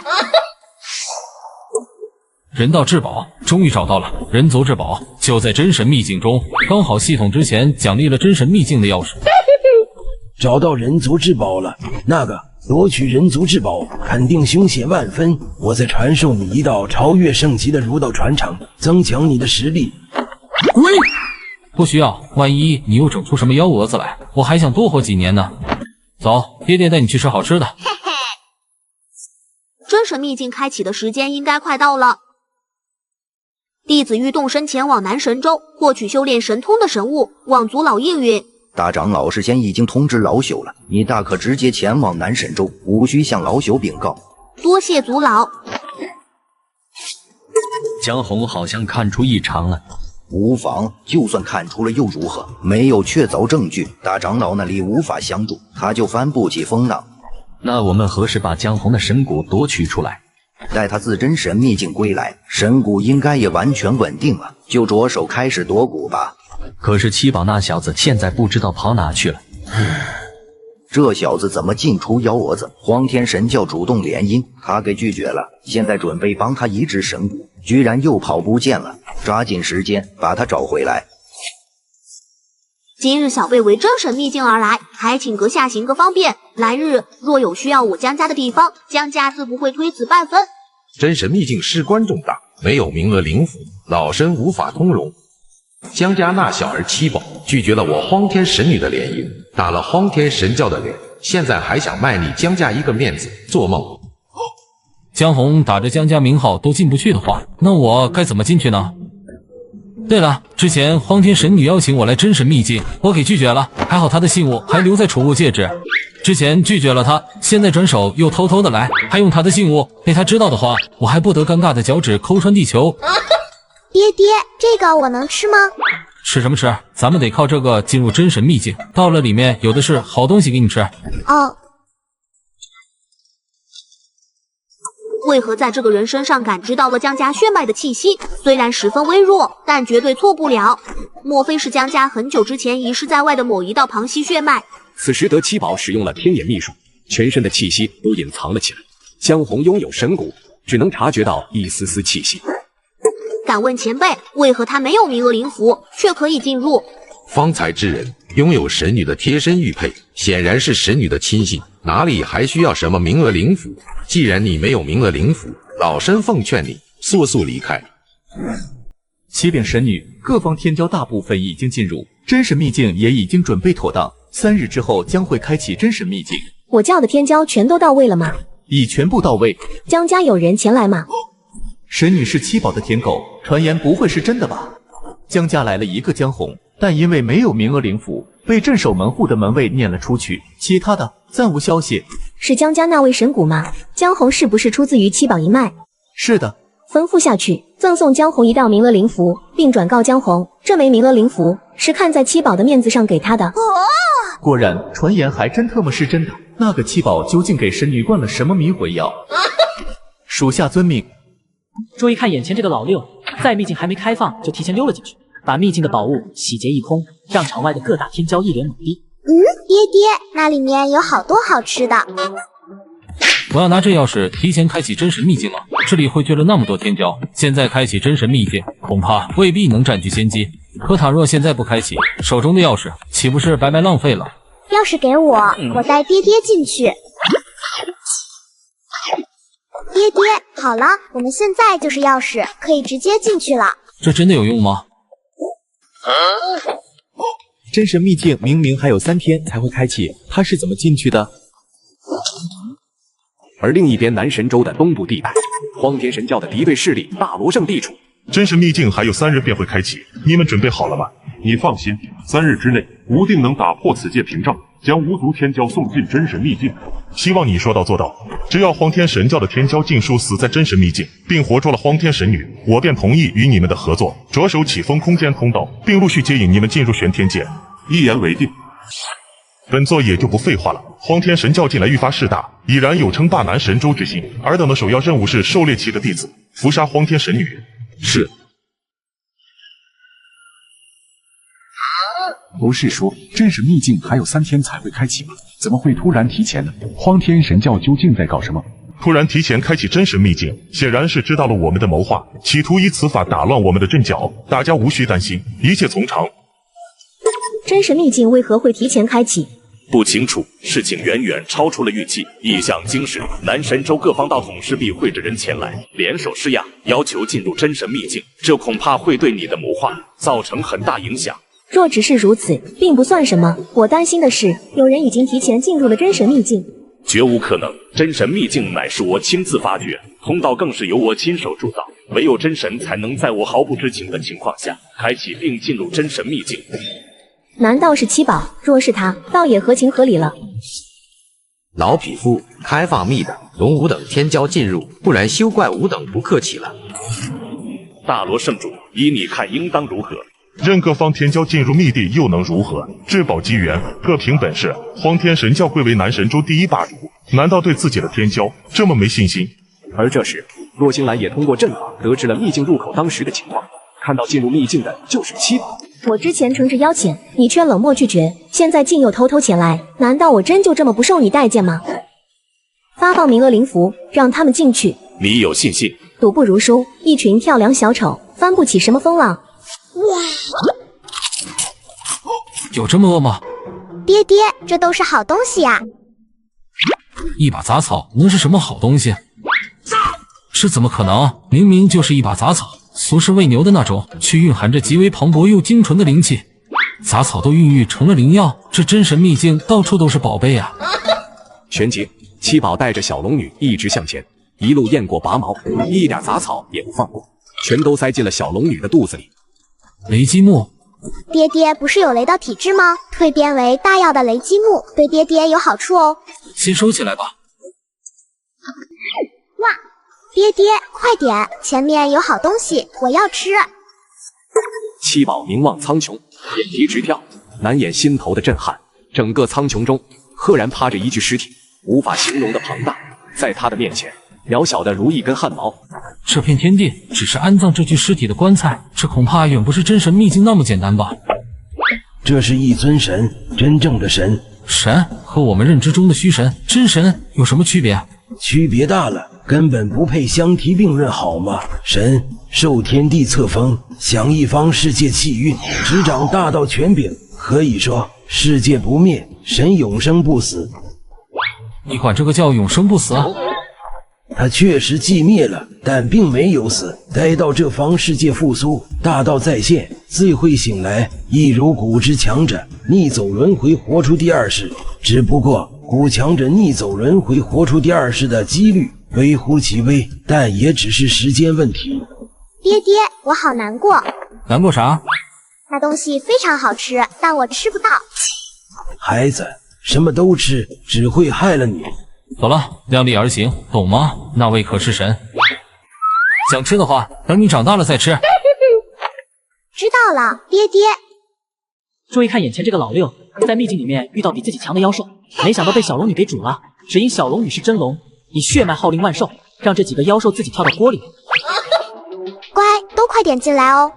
人道至宝终于找到了，人族至宝就在真神秘境中，刚好系统之前奖励了真神秘境的钥匙。找到人族至宝了，那个夺取人族至宝肯定凶险万分。我再传授你一道超越圣级的儒道传承，增强你的实力。滚！不需要，万一你又整出什么幺蛾子来，我还想多活几年呢。走，爹爹带你去吃好吃的。真神秘境开启的时间应该快到了。弟子欲动身前往南神州，获取修炼神通的神物，望族老应允。大长老事先已经通知老朽了，你大可直接前往南神州，无需向老朽禀告。多谢族老。江红好像看出异常了。无妨，就算看出了又如何？没有确凿证据，大长老那里无法相助，他就翻不起风浪。那我们何时把江红的神骨夺取出来？待他自真神秘境归来，神骨应该也完全稳定了，就着手开始夺骨吧。可是七宝那小子现在不知道跑哪去了。这小子怎么进出幺蛾子？荒天神教主动联姻，他给拒绝了，现在准备帮他移植神骨，居然又跑不见了，抓紧时间把他找回来。今日小辈为真神秘境而来，还请阁下行个方便。来日若有需要我江家的地方，江家自不会推辞半分。真神秘境事关重大，没有名额灵符，老身无法通融。江家那小儿七宝拒绝了我荒天神女的联姻，打了荒天神教的脸，现在还想卖你江家一个面子，做梦！江红打着江家名号都进不去的话，那我该怎么进去呢？对了，之前荒天神女邀请我来真神秘境，我给拒绝了，还好她的信物还留在储物戒指。之前拒绝了她，现在转手又偷偷的来，还用她的信物，被她知道的话，我还不得尴尬的脚趾抠穿地球。爹爹，这个我能吃吗？吃什么吃？咱们得靠这个进入真神秘境，到了里面有的是好东西给你吃。哦。为何在这个人身上感知到了江家血脉的气息？虽然十分微弱，但绝对错不了。莫非是江家很久之前遗失在外的某一道旁系血脉？此时得七宝使用了天眼秘术，全身的气息都隐藏了起来。江红拥有神骨，只能察觉到一丝丝气息。敢问前辈，为何他没有名额灵符，却可以进入？方才之人拥有神女的贴身玉佩，显然是神女的亲信，哪里还需要什么名额灵符？既然你没有名额灵符，老身奉劝你速速离开。启禀神女，各方天骄大部分已经进入真神秘境，也已经准备妥当，3日之后将会开启真神秘境。我叫的天骄全都到位了吗？已全部到位。江家有人前来吗？神女是七宝的舔狗，传言不会是真的吧？江家来了一个江红，但因为没有名额灵符，被镇守门户的门卫撵了出去，其他的暂无消息。是江家那位神谷吗？江红是不是出自于七宝一脉？是的。吩咐下去，赠送江红一道名额灵符，并转告江红，这枚名额灵符是看在七宝的面子上给他的。果然，传言还真特么是真的。那个七宝究竟给神女灌了什么迷魂药？属下遵命。注意看眼前这个老六，在秘境还没开放就提前溜了进去，把秘境的宝物洗劫一空，让场外的各大天骄一脸懵逼。爹爹，那里面有好多好吃的。我要拿这钥匙提前开启真神秘境了，这里汇聚了那么多天骄，现在开启真神秘境，恐怕未必能占据先机。可倘若现在不开启，手中的钥匙岂不是白白浪费了？钥匙给我，我带爹爹进去。爹爹，好了，我们现在就是钥匙，可以直接进去了。这真的有用吗？真神秘境明明还有3天才会开启，他是怎么进去的？而另一边南神州的东部地带，荒天神教的敌对势力大罗圣地处。真神秘境还有3日便会开启，你们准备好了吗？你放心，3日之内，无定能打破此界屏障，将无族天骄送进真神秘境。希望你说到做到。只要荒天神教的天骄尽数死在真神秘境，并活捉了荒天神女，我便同意与你们的合作，着手启封空间通道，并陆续接引你们进入玄天界。一言为定。本座也就不废话了。荒天神教近来愈发势大，已然有称霸南神州之心。尔等的首要任务是狩猎期的弟子，伏杀荒天神女。是。不是说真神秘境还有3天才会开启吗？怎么会突然提前呢？荒天神教究竟在搞什么？突然提前开启真神秘境，显然是知道了我们的谋划，企图以此法打乱我们的阵脚。大家无需担心，一切从长。真神秘境为何会提前开启？不清楚，事情远远超出了预计。异象惊世，南神州各方道统势必会着人前来，联手施压，要求进入真神秘境。这恐怕会对你的谋划造成很大影响。若只是如此，并不算什么。我担心的是，有人已经提前进入了真神秘境。绝无可能，真神秘境乃是我亲自发掘，通道更是由我亲手铸造。唯有真神才能在我毫不知情的情况下开启并进入真神秘境。难道是七宝？若是他，倒也合情合理了。老匹夫，开放密的，容吾等天骄进入，不然休怪吾等不客气了。大罗圣主，依你看应当如何？任各方天骄进入密地又能如何？至宝机缘，各凭本事。荒天神教贵为南神州第一霸主，难道对自己的天骄这么没信心？而这时，洛星兰也通过阵法得知了秘境入口当时的情况，看到进入秘境的就是七宝。我之前诚挚邀请，你却冷漠拒绝，现在竟又偷偷前来，难道我真就这么不受你待见吗？发放名额灵符，让他们进去。你有信心？赌不如输，一群跳梁小丑，翻不起什么风浪。有这么饿吗？爹爹，这都是好东西呀！一把杂草能是什么好东西？这怎么可能？明明就是一把杂草，俗世喂牛的那种，却蕴含着极为磅礴又精纯的灵气。杂草都孕育成了灵药，这真神秘境到处都是宝贝啊！旋即，七宝带着小龙女一直向前，一路验过拔毛，一点杂草也不放过，全都塞进了小龙女的肚子里。雷击木，爹爹不是有雷的体质吗？蜕变为大药的雷击木对爹爹有好处哦。先收起来吧。哇，爹爹，快点，前面有好东西，我要吃。七宝凝望苍穹，眼皮直跳，难掩心头的震撼。整个苍穹中，赫然趴着一具尸体，无法形容的庞大，在他的面前，渺小的如一根汗毛。这片天地只是安葬这具尸体的棺材，这恐怕远不是真神秘境那么简单吧？这是一尊神，真正的神。神和我们认知中的虚神、真神有什么区别？区别大了，根本不配相提并论，好吗？神受天地册封，享一方世界气运，执掌大道权柄，可以说世界不灭，神永生不死。你管这个叫永生不死？他确实寂灭了，但并没有死。待到这方世界复苏，大道再现，自会醒来，一如古之强者逆走轮回，活出第二世。只不过古强者逆走轮回活出第二世的几率微乎其微，但也只是时间问题。爹爹，我好难过。难过啥？那东西非常好吃，但我吃不到。孩子，什么都吃，只会害了你。走了，量力而行，懂吗？那位可是神。想吃的话，等你长大了再吃。知道了，爹爹。注意看眼前这个老六，在秘境里面遇到比自己强的妖兽，没想到被小龙女给煮了。只因小龙女是真龙，以血脉号令万兽，让这几个妖兽自己跳到锅里。乖，都快点进来哦。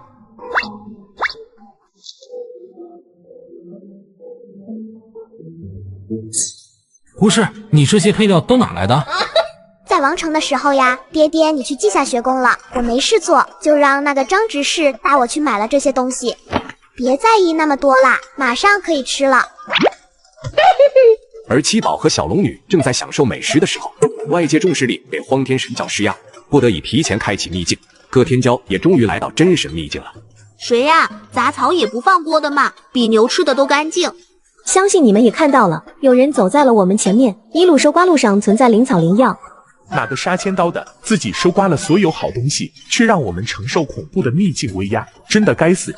不是，你这些配料都哪来的？在王城的时候呀，爹爹你去稷下学宫了，我没事做，就让那个张执事带我去买了这些东西。别在意那么多啦，马上可以吃了。而七宝和小龙女正在享受美食的时候，外界众势力给荒天神教施压，不得已提前开启秘境。各天骄也终于来到真神秘境了。谁呀？杂草也不放过的嘛，比牛吃的都干净。相信你们也看到了，有人走在了我们前面，一路收刮路上存在灵草灵药。那个杀千刀的自己收刮了所有好东西，却让我们承受恐怖的秘境威压，真的该死。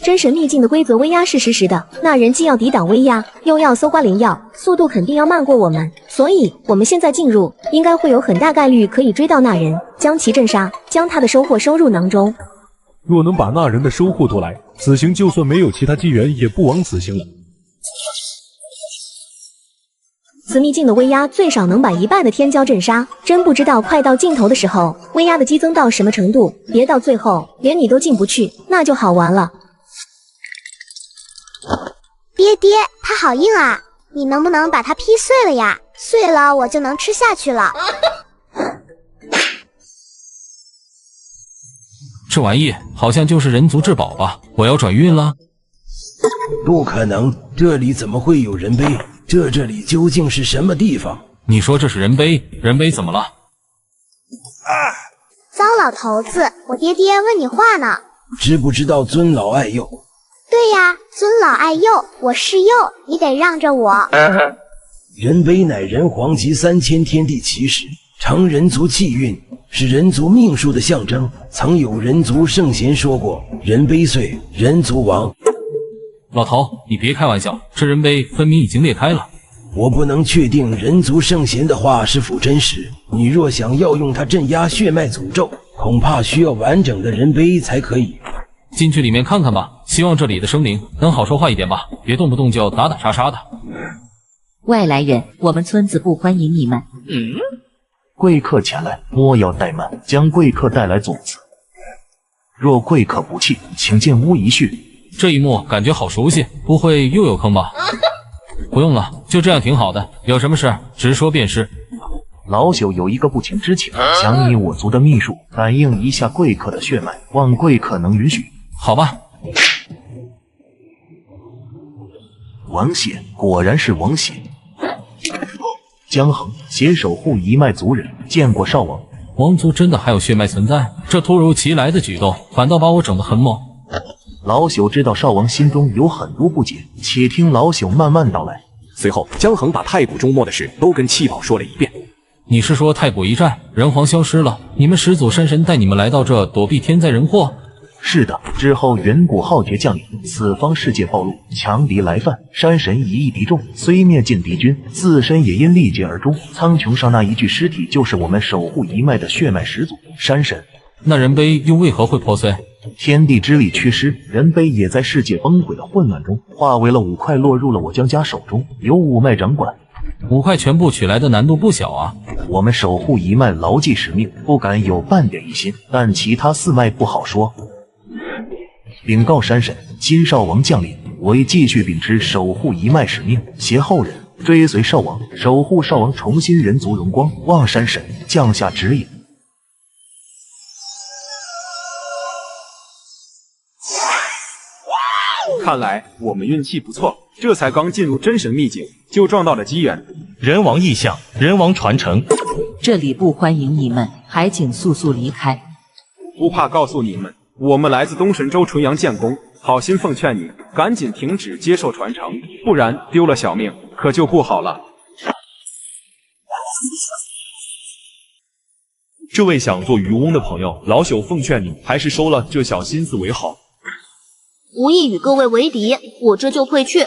真神秘境的规则威压是实时的，那人既要抵挡威压，又要搜刮灵药，速度肯定要慢过我们，所以我们现在进入，应该会有很大概率可以追到那人，将其镇杀，将他的收获收入囊中。若能把那人的收获夺来，此行就算没有其他机缘，也不枉此行了。此秘境的威压最少能把一半的天骄镇杀，真不知道快到尽头的时候，威压的激增到什么程度，别到最后连你都进不去，那就好玩了。爹爹，它好硬啊，你能不能把它劈碎了呀？碎了我就能吃下去了。这玩意好像就是人族至宝吧？我要转运了？不可能，这里怎么会有人碑？这里究竟是什么地方？你说这是人碑？人碑怎么了？糟老头子，我爹爹问你话呢。知不知道尊老爱幼？对呀，尊老爱幼，我是幼，你得让着我。人碑乃人皇级3000天地奇石，常人族气运，是人族命数的象征。曾有人族圣贤说过：人碑碎，人族亡。老头，你别开玩笑，这人碑分明已经裂开了。我不能确定人族圣贤的话是否真实。你若想要用它镇压血脉诅咒，恐怕需要完整的人碑才可以。进去里面看看吧，希望这里的生灵能好说话一点吧，别动不动就打打杀杀的。外来人，我们村子不欢迎你们。贵客前来，莫要怠慢，将贵客带来种子。若贵客不弃，请见巫仪序。这一幕感觉好熟悉，不会又有坑吧？不用了，就这样挺好的。有什么事直说便是。老朽有一个不情之请，想以我族的秘术感应一下贵客的血脉，望贵客能允许。好吧。王血，果然是王血。江衡，携守护一脉族人，见过少王。王族真的还有血脉存在？这突如其来的举动，反倒把我整得很懵。老朽知道少王心中有很多不解，且听老朽慢慢道来。随后，江衡把太古中末的事都跟七宝说了一遍。你是说太古一战，人皇消失了，你们始祖山神带你们来到这躲避天灾人祸？是的，之后远古浩劫降临，此方世界暴露，强敌来犯，山神以一敌众，虽灭尽敌军，自身也因力竭而终。苍穹上那一具尸体，就是我们守护一脉的血脉始祖山神。那人碑又为何会破碎？天地之力缺失，人碑也在世界崩毁的混乱中化为了5块，落入了我江家手中，由5脉掌管。 5块全部取来的难度不小啊！我们守护一脉，牢记使命，不敢有半点疑心，但其他4脉不好说。禀告山神，金少王降临，我已继续秉持守护一脉使命，携后人追随少王，守护少王重新人族荣光。望山神降下指引。 看来我们运气不错，这才刚进入真神秘境，就撞到了机缘。人王异象，人王传承，这里不欢迎你们，还请速速离开。不怕告诉你们，我们来自东神州纯阳剑宫，好心奉劝你赶紧停止接受传承，不然丢了小命可就不好了。这位想做渔翁的朋友，老朽奉劝你，还是收了这小心思为好。 无意与各位为敌，我这就退去。